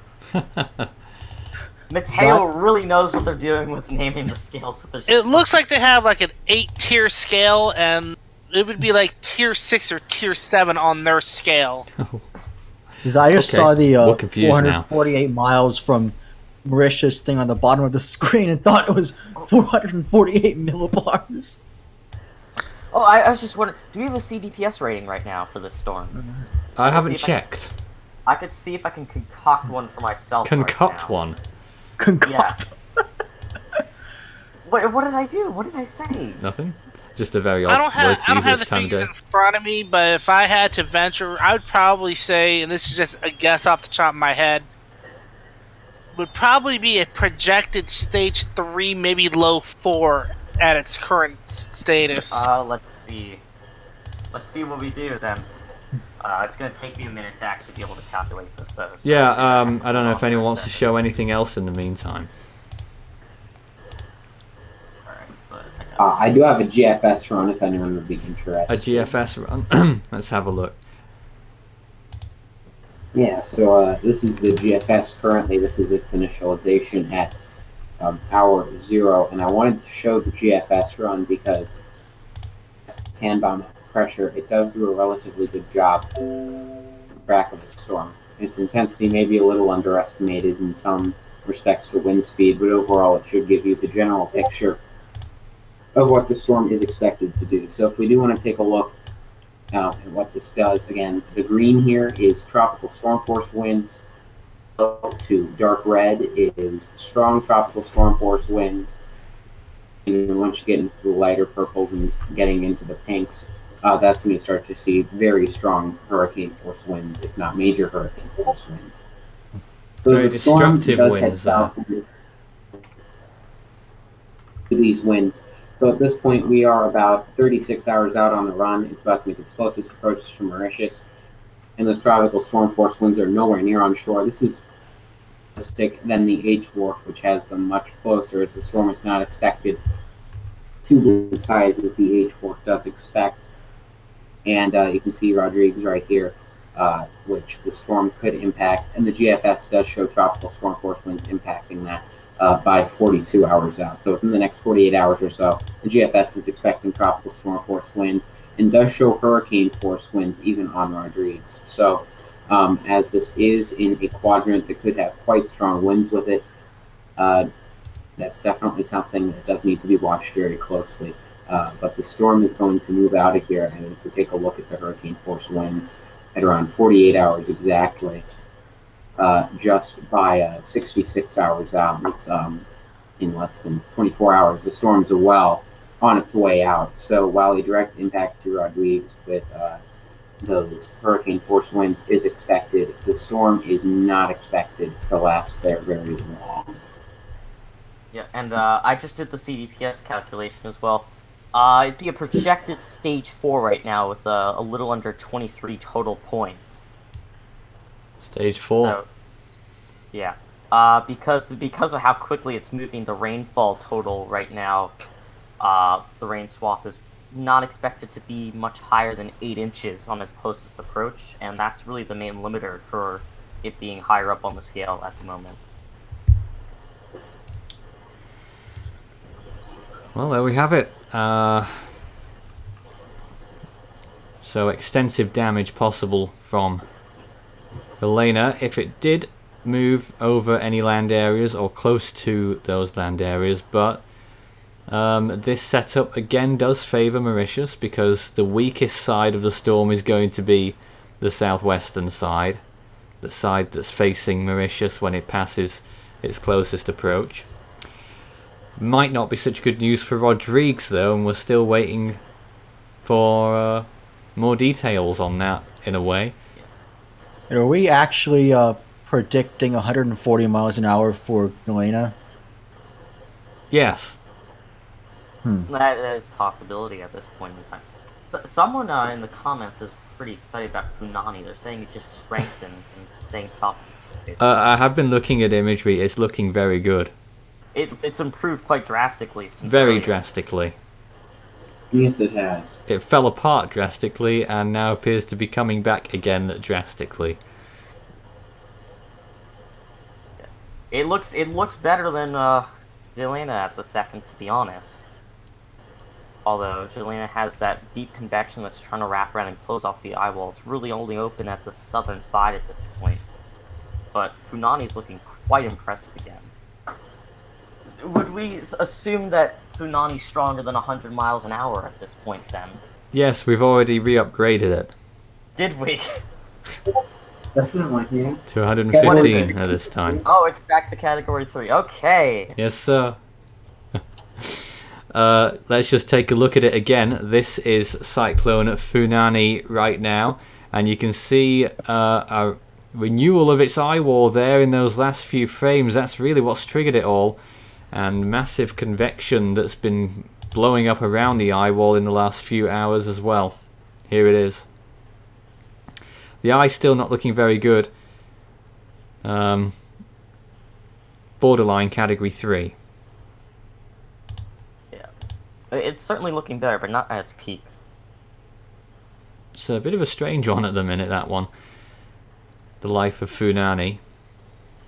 [SPEAKER 2] Mateo really knows what they're doing with naming the scales. With their
[SPEAKER 4] It looks like they have like an 8-tier scale, and it would be like tier 6 or tier 7 on their scale.
[SPEAKER 3] Because I just
[SPEAKER 1] Okay,
[SPEAKER 3] saw the
[SPEAKER 1] we're confused now.
[SPEAKER 3] 448 miles from Mauritius thing on the bottom of the screen and thought it was 448 millibars.
[SPEAKER 2] Oh, I was just wondering, do we have a CDPS rating right now for this storm?
[SPEAKER 1] I haven't
[SPEAKER 2] see if
[SPEAKER 1] checked.
[SPEAKER 2] I could see if I can concoct one for myself.
[SPEAKER 1] Concoct
[SPEAKER 2] right now.
[SPEAKER 1] one.
[SPEAKER 2] Yes. What did I do? What did I say?
[SPEAKER 1] Nothing. Just a very odd
[SPEAKER 4] I don't
[SPEAKER 1] word
[SPEAKER 4] have
[SPEAKER 1] to use
[SPEAKER 4] the
[SPEAKER 1] this time of
[SPEAKER 4] figures
[SPEAKER 1] day.
[SPEAKER 4] in front of me, but if I had to venture, I would probably say, and this is just a guess off the top of my head, would probably be a projected stage 3, maybe low 4 at its current status.
[SPEAKER 2] Let's see. Let's see what we do then. It's gonna take me a minute to actually be able to calculate this though. So
[SPEAKER 1] Yeah, I don't know if anyone wants to show anything else in the meantime.
[SPEAKER 2] Alright, but I got
[SPEAKER 6] I do have a GFS run if anyone would be interested.
[SPEAKER 1] A GFS run. Let's have a look.
[SPEAKER 6] Yeah, so this is the GFS currently. This is its initialization at hour 0, and I wanted to show the GFS run because hand-on pressure, it does do a relatively good job track of the storm. Its intensity may be a little underestimated in some respects to wind speed, but overall it should give you the general picture of what the storm is expected to do. So if we do want to take a look at what this does, again, the green here is tropical storm force winds. To dark red is strong tropical storm force winds. And once you get into the lighter purples and getting into the pinks, that's when you start to see very strong hurricane force winds, if not major hurricane force winds. So
[SPEAKER 1] Very
[SPEAKER 6] as a storm
[SPEAKER 1] destructive
[SPEAKER 6] does head
[SPEAKER 1] winds,
[SPEAKER 6] south to these winds. So at this point, we are about 36 hours out on the run. It's about to make its closest approach to Mauritius. And those tropical storm force winds are nowhere near on shore. This is than the H-Wharf, which has them much closer, as the storm is not expected to be as high as the H-Wharf does expect. And you can see Rodriguez right here, which the storm could impact. And the GFS does show tropical storm force winds impacting that by 42 hours out. So within the next 48 hours or so, the GFS is expecting tropical storm force winds and does show hurricane force winds even on Rodriguez. So as this is in a quadrant that could have quite strong winds with it, that's definitely something that does need to be watched very closely. But the storm is going to move out of here, and if we take a look at the hurricane force winds at around 48 hours exactly, just by 66 hours out, it's in less than 24 hours, the storm's well on its way out. So while a direct impact to Rodriguez with those hurricane force winds is expected, the storm is not expected to last there very long.
[SPEAKER 2] Yeah, and I just did the CDPS calculation as well. It'd be a projected stage 4 right now with a little under 23 total points.
[SPEAKER 1] Stage 4.
[SPEAKER 2] So, yeah. Because of how quickly it's moving, the rainfall total right now, the rain swath is not expected to be much higher than 8 inches on its closest approach, and that's really the main limiter for it being higher up on the scale at the moment.
[SPEAKER 1] Well, there we have it. So extensive damage possible from Gelena. If it did move over any land areas or close to those land areas, but this setup again does favour Mauritius because the weakest side of the storm is going to be the southwestern side, the side that's facing Mauritius when it passes its closest approach. Might not be such good news for Rodriguez though, and we're still waiting for more details on that in a way.
[SPEAKER 3] And are we actually predicting 140 miles an hour for Gelena?
[SPEAKER 1] Yes.
[SPEAKER 2] That is a possibility at this point in time. So, someone in the comments is pretty excited about Funani. They're saying it just strengthened and saying topics.
[SPEAKER 1] I have been looking at imagery. It's looking very good.
[SPEAKER 2] It's improved quite drastically. Since
[SPEAKER 1] Very
[SPEAKER 2] earlier.
[SPEAKER 1] drastically.
[SPEAKER 6] Yes, it has.
[SPEAKER 1] It fell apart drastically and now appears to be coming back again drastically.
[SPEAKER 2] It looks better than Gelena at the second, to be honest. Although Gelena has that deep convection that's trying to wrap around and close off the eye wall. It's really only open at the southern side at this point. But Funani's looking quite impressive again. Would we assume that Funani's stronger than 100 miles an hour at this point then?
[SPEAKER 1] Yes, we've already re-upgraded it.
[SPEAKER 2] Did we?
[SPEAKER 6] Definitely, yeah.
[SPEAKER 1] To 115 at this time.
[SPEAKER 2] Oh, it's back to category 3. Okay.
[SPEAKER 1] Yes, sir. Let's just take a look at it again. This is Cyclone Funani right now, and you can see a renewal of its eye wall there in those last few frames. That's really what's triggered it all, and massive convection that's been blowing up around the eye wall in the last few hours as well. Here it is. The eye's still not looking very good. Borderline category 3.
[SPEAKER 2] It's certainly looking better, but not at its peak.
[SPEAKER 1] It's a bit of a strange one at the minute, that one. The life of Funani.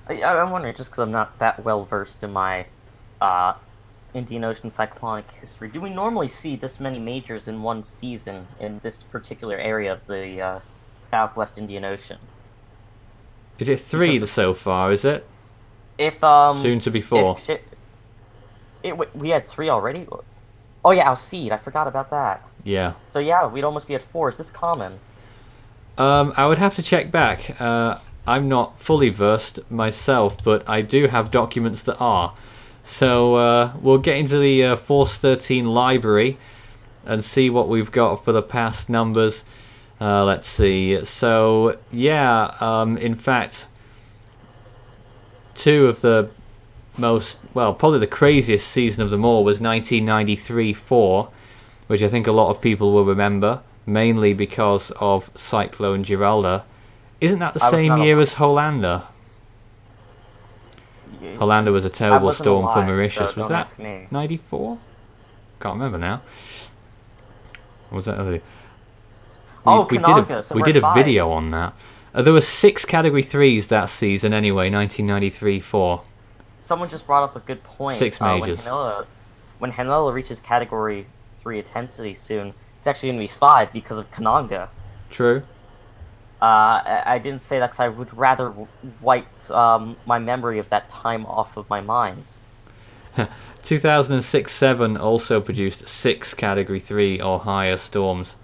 [SPEAKER 2] I'm wondering, just because I'm not that well versed in my Indian Ocean cyclonic history, do we normally see this many majors in one season in this particular area of the Southwest Indian Ocean?
[SPEAKER 1] Is it 3 so far, is it?
[SPEAKER 2] If
[SPEAKER 1] Soon to be 4.
[SPEAKER 2] We had 3 already? Oh yeah, Alcide, I forgot about that.
[SPEAKER 1] Yeah.
[SPEAKER 2] So yeah, we'd almost be at 4. Is this common?
[SPEAKER 1] I would have to check back. I'm not fully versed myself, but I do have documents that are. So we'll get into the Force 13 library and see what we've got for the past numbers. Let's see. So yeah, in fact, 2 of the most, well, probably the craziest season of them all was 1993-4, which I think a lot of people will remember, mainly because of Cyclone Gelena. Isn't that the same year as Hollander? Hollander was a terrible storm for Mauritius. Was that 94? Can't remember now. Or was that earlier? We did a video on that. There were 6 category 3s that season anyway, 1993-4.
[SPEAKER 2] Someone just brought up a good point.
[SPEAKER 1] 6 majors.
[SPEAKER 2] When Gelena reaches category 3 intensity soon, it's actually going to be 5 because of Kananga.
[SPEAKER 1] True.
[SPEAKER 2] I didn't say that because I would rather wipe my memory of that time off of my mind.
[SPEAKER 1] 2006-7 also produced 6 category 3 or higher storms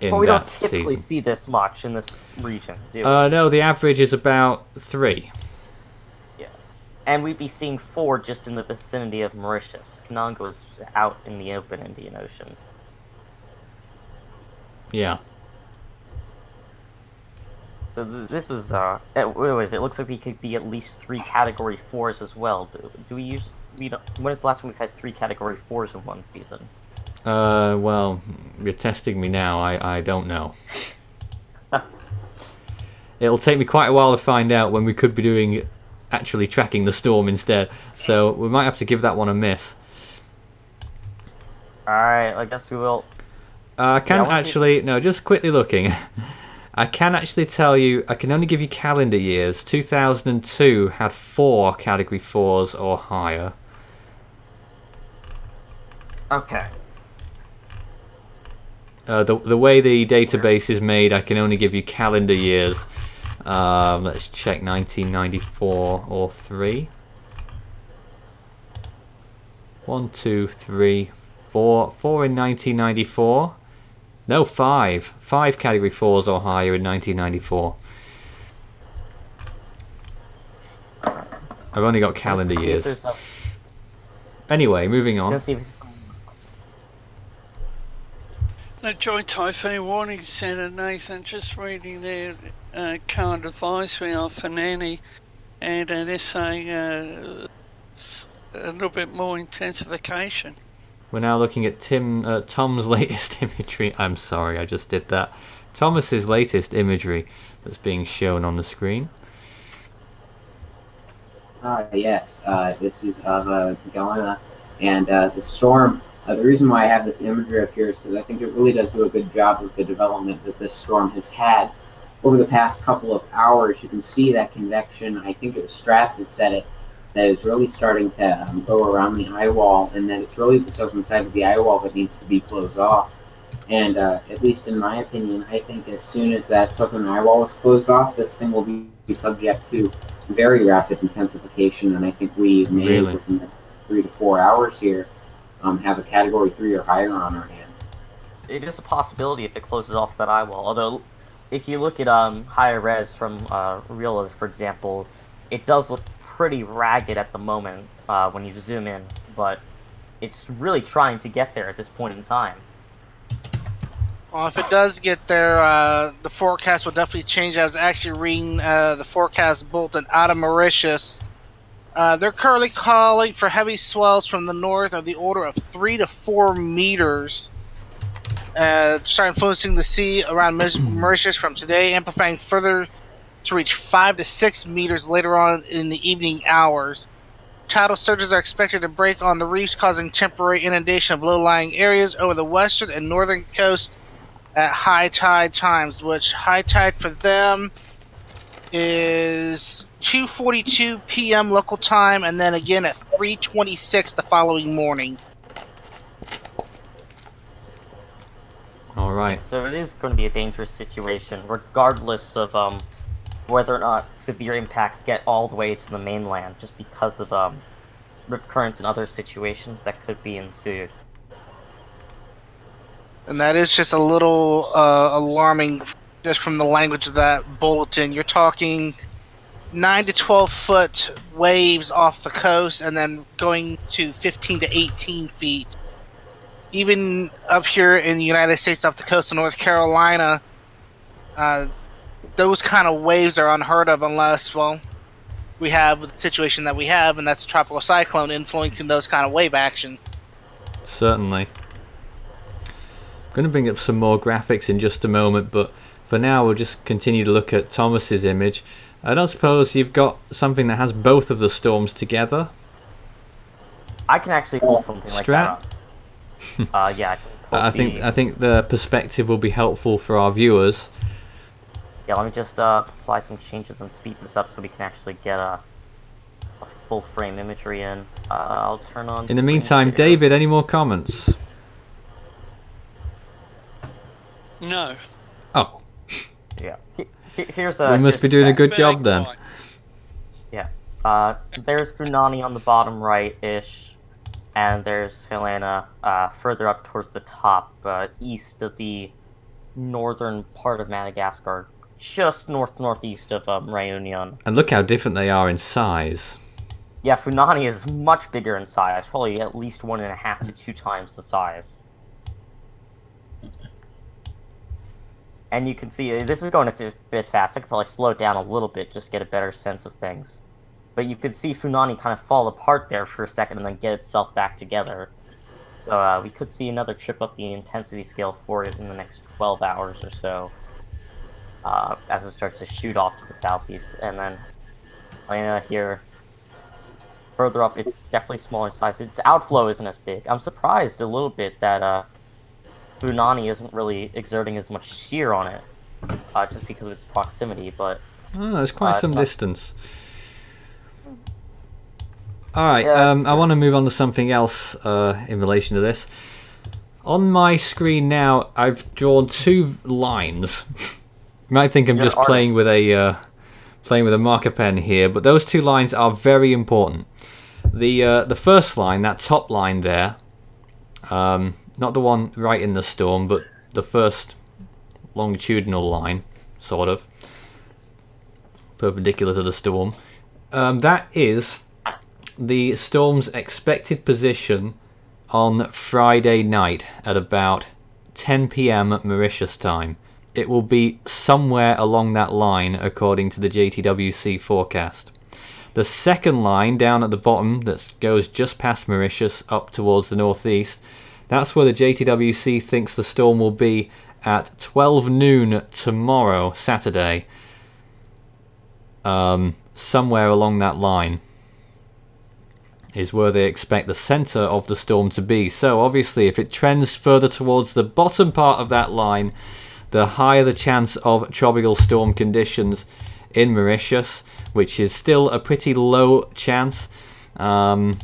[SPEAKER 1] in
[SPEAKER 2] we
[SPEAKER 1] that
[SPEAKER 2] don't typically
[SPEAKER 1] season.
[SPEAKER 2] see this much in this region, do we?
[SPEAKER 1] No, the average is about 3.
[SPEAKER 2] Yeah. And we'd be seeing 4 just in the vicinity of Mauritius. Kananga was out in the open Indian Ocean.
[SPEAKER 1] Yeah.
[SPEAKER 2] So this is, anyways, it looks like we could be at least 3 category 4s as well. Do we use, when is the last time we've had 3 category 4s in one season?
[SPEAKER 1] Well, you're testing me now. I don't know. It'll take me quite a while to find out when we could be doing, actually tracking the storm instead. So we might have to give that one a miss.
[SPEAKER 2] Alright, I guess we will.
[SPEAKER 1] Just quickly looking. I can actually tell you, I can only give you calendar years. 2002 had 4 category 4s or higher.
[SPEAKER 2] Okay.
[SPEAKER 1] The way the database is made, I can only give you calendar years. Let's check 1994 or 3. 1, 2, 3, 4. 4 in 1994. No, 5. 5 category 4s or higher in 1994. I've only got calendar years. Anyway, moving on.
[SPEAKER 5] The Joint Typhoon Warning Centre, Nathan, just reading their current advisory on Funani, and they're saying a little bit more intensification.
[SPEAKER 1] We're now looking at Tom's latest imagery. I'm sorry, I just did that. Thomas's latest imagery that's being shown on the screen.
[SPEAKER 6] Yes, this is of Gelena, and the storm The reason why I have this imagery up here is because I think it really does do a good job with the development that this storm has had over the past couple of hours. You can see that convection. I think it was Strat that said it, that is really starting to go around the eye wall, and then it's really the southern side of the eye wall that needs to be closed off. And at least in my opinion, I think as soon as that southern eye wall is closed off, this thing will be subject to very rapid intensification, and I think we may, within the 3 to 4 hours here, have a Category 3 or higher on our hands.
[SPEAKER 2] It is a possibility if it closes off that eye wall, although if you look at higher res from Real, for example, it does look pretty ragged at the moment when you zoom in, but it's really trying to get there at this point in time.
[SPEAKER 4] Well, if it does get there, the forecast will definitely change. I was actually reading the forecast bulletin out of Mauritius. They're currently calling for heavy swells from the north of the order of 3 to 4 meters. Start influencing the sea around Mauritius from today, amplifying further to reach 5 to 6 meters later on in the evening hours. Tidal surges are expected to break on the reefs, causing temporary inundation of low-lying areas over the western and northern coast at high tide times, which high tide for them is 2:42 p.m. local time, and then again at 3:26 the following morning.
[SPEAKER 1] All right.
[SPEAKER 2] So it is going to be a dangerous situation, regardless of whether or not severe impacts get all the way to the mainland, just because of rip currents and other situations that could be ensued.
[SPEAKER 4] And that is just a little alarming, just from the language of that bulletin. You're talking 9 to 12 foot waves off the coast, and then going to 15 to 18 feet. Even up here in the United States, off the coast of North Carolina, those kind of waves are unheard of unless, well, we have the situation that we have, and that's a tropical cyclone influencing those kind of wave action.
[SPEAKER 1] Certainly. I'm going to bring up some more graphics in just a moment, but for now we'll just continue to look at Thomas's image. I don't suppose you've got something that has both of the storms together?
[SPEAKER 2] I can actually pull something like that up. Yeah.
[SPEAKER 1] I think the perspective will be helpful for our viewers.
[SPEAKER 2] Yeah, let me just apply some changes and speed this up so we can actually get a full frame imagery in. I'll turn on.
[SPEAKER 1] In the meantime, David, any more comments?
[SPEAKER 5] No.
[SPEAKER 1] Oh.
[SPEAKER 2] Yeah. Here's a.
[SPEAKER 1] We must be doing a good job then.
[SPEAKER 2] Yeah. There's Funani on the bottom right-ish, and there's Gelena further up towards the top, east of the northern part of Madagascar, just northeast of Réunion.
[SPEAKER 1] And look how different they are in size.
[SPEAKER 2] Yeah, Funani is much bigger in size, probably at least 1.5 to 2 times the size. And you can see, this is going a bit fast. I could probably slow it down a little bit, just get a better sense of things. But you could see Funani kind of fall apart there for a second and then get itself back together. So we could see another trip up the intensity scale for it in the next 12 hours or so. As it starts to shoot off to the southeast. And then Gelena here, further up, it's definitely smaller in size. Its outflow isn't as big. I'm surprised a little bit that Funani isn't really exerting as much shear on it, just because of its proximity, but...
[SPEAKER 1] Oh, there's quite some distance. Alright,
[SPEAKER 2] yeah,
[SPEAKER 1] I want to move on to something else in relation to this. On my screen now, I've drawn 2 lines. You might think I'm just playing with a marker pen here, but those 2 lines are very important. The first line, that top line there, not the one right in the storm, but the first longitudinal line, sort of, perpendicular to the storm. That is the storm's expected position on Friday night at about 10 PM Mauritius time. It will be somewhere along that line according to the Jtwc forecast. The second line down at the bottom that goes just past Mauritius up towards the northeast, that's where the Jtwc thinks the storm will be at 12 noon tomorrow, Saturday. Somewhere along that line. is where they expect the center of the storm to be. So obviously if it trends further towards the bottom part of that line, the higher the chance of tropical storm conditions in Mauritius, which is still a pretty low chance. And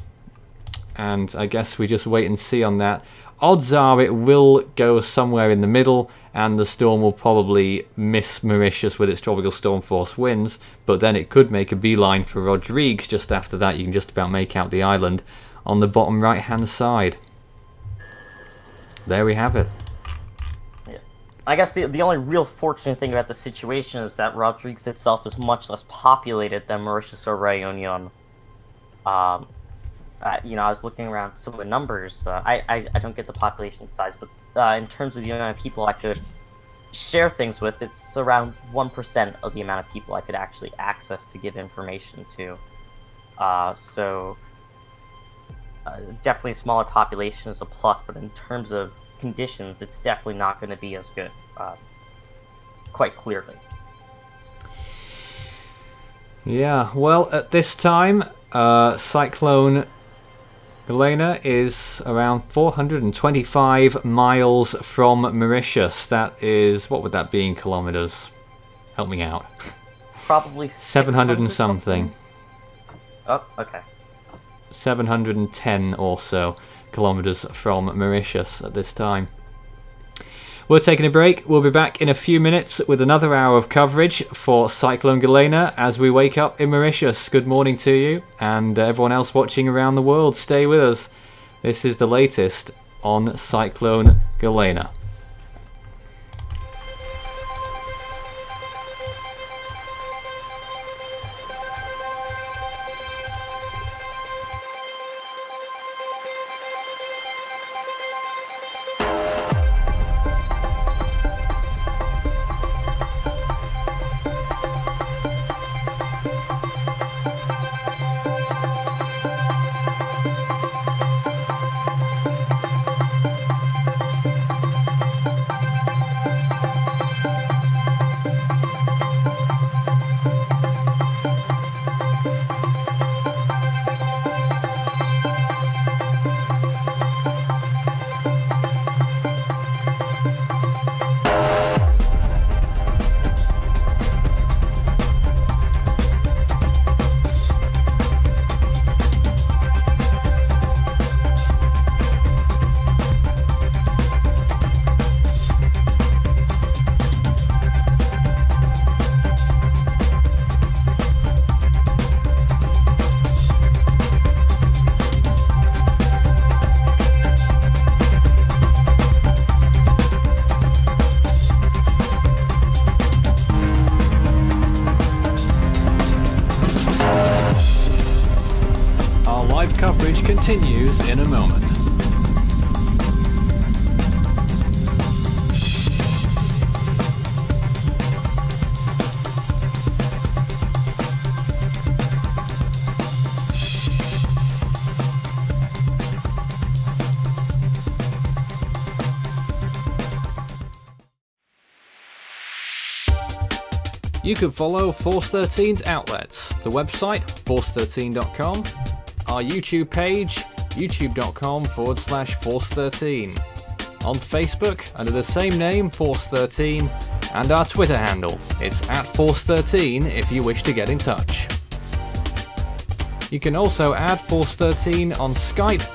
[SPEAKER 1] I guess we just wait and see on that. Odds are it will go somewhere in the middle, and the storm will probably miss Mauritius with its tropical storm force winds, but then it could make a beeline for Rodrigues just after that. You can just about make out the island on the bottom right hand side. There we have it.
[SPEAKER 2] Yeah. I guess the only real fortunate thing about the situation is that Rodrigues itself is much less populated than Mauritius or Réunion. You know, I was looking around some of the numbers. I don't get the population size, but in terms of the amount of people I could share things with, it's around 1% of the amount of people I could actually access to give information to. So definitely a smaller population is a plus, but in terms of conditions, it's definitely not going to be as good, quite clearly.
[SPEAKER 1] Yeah, well, at this time, Cyclone Gelena is around 425 miles from Mauritius. That is, what would that be in kilometers? Help me out.
[SPEAKER 2] Probably
[SPEAKER 1] 700 and something.
[SPEAKER 2] Oh, okay.
[SPEAKER 1] 710 or so kilometers from Mauritius at this time. We're taking a break. We'll be back in a few minutes with another hour of coverage for Cyclone Gelena as we wake up in Mauritius. Good morning to you, and everyone else watching around the world. Stay with us. This is the latest on Cyclone Gelena. Continues in a moment. You can follow Force 13's outlets, the website force13.com, our YouTube page, youtube.com/Force13, on Facebook under the same name, Force13, and our Twitter handle, it's @Force13 if you wish to get in touch. You can also add Force13 on Skype,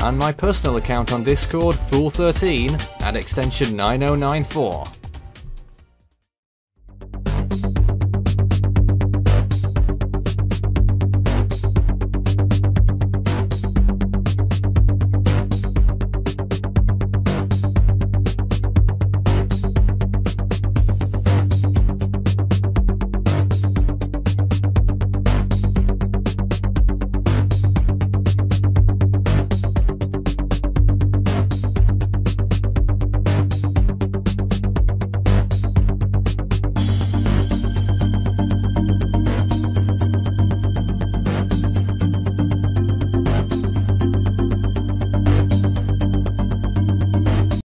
[SPEAKER 1] and my personal account on Discord, Fool13, at extension 9094.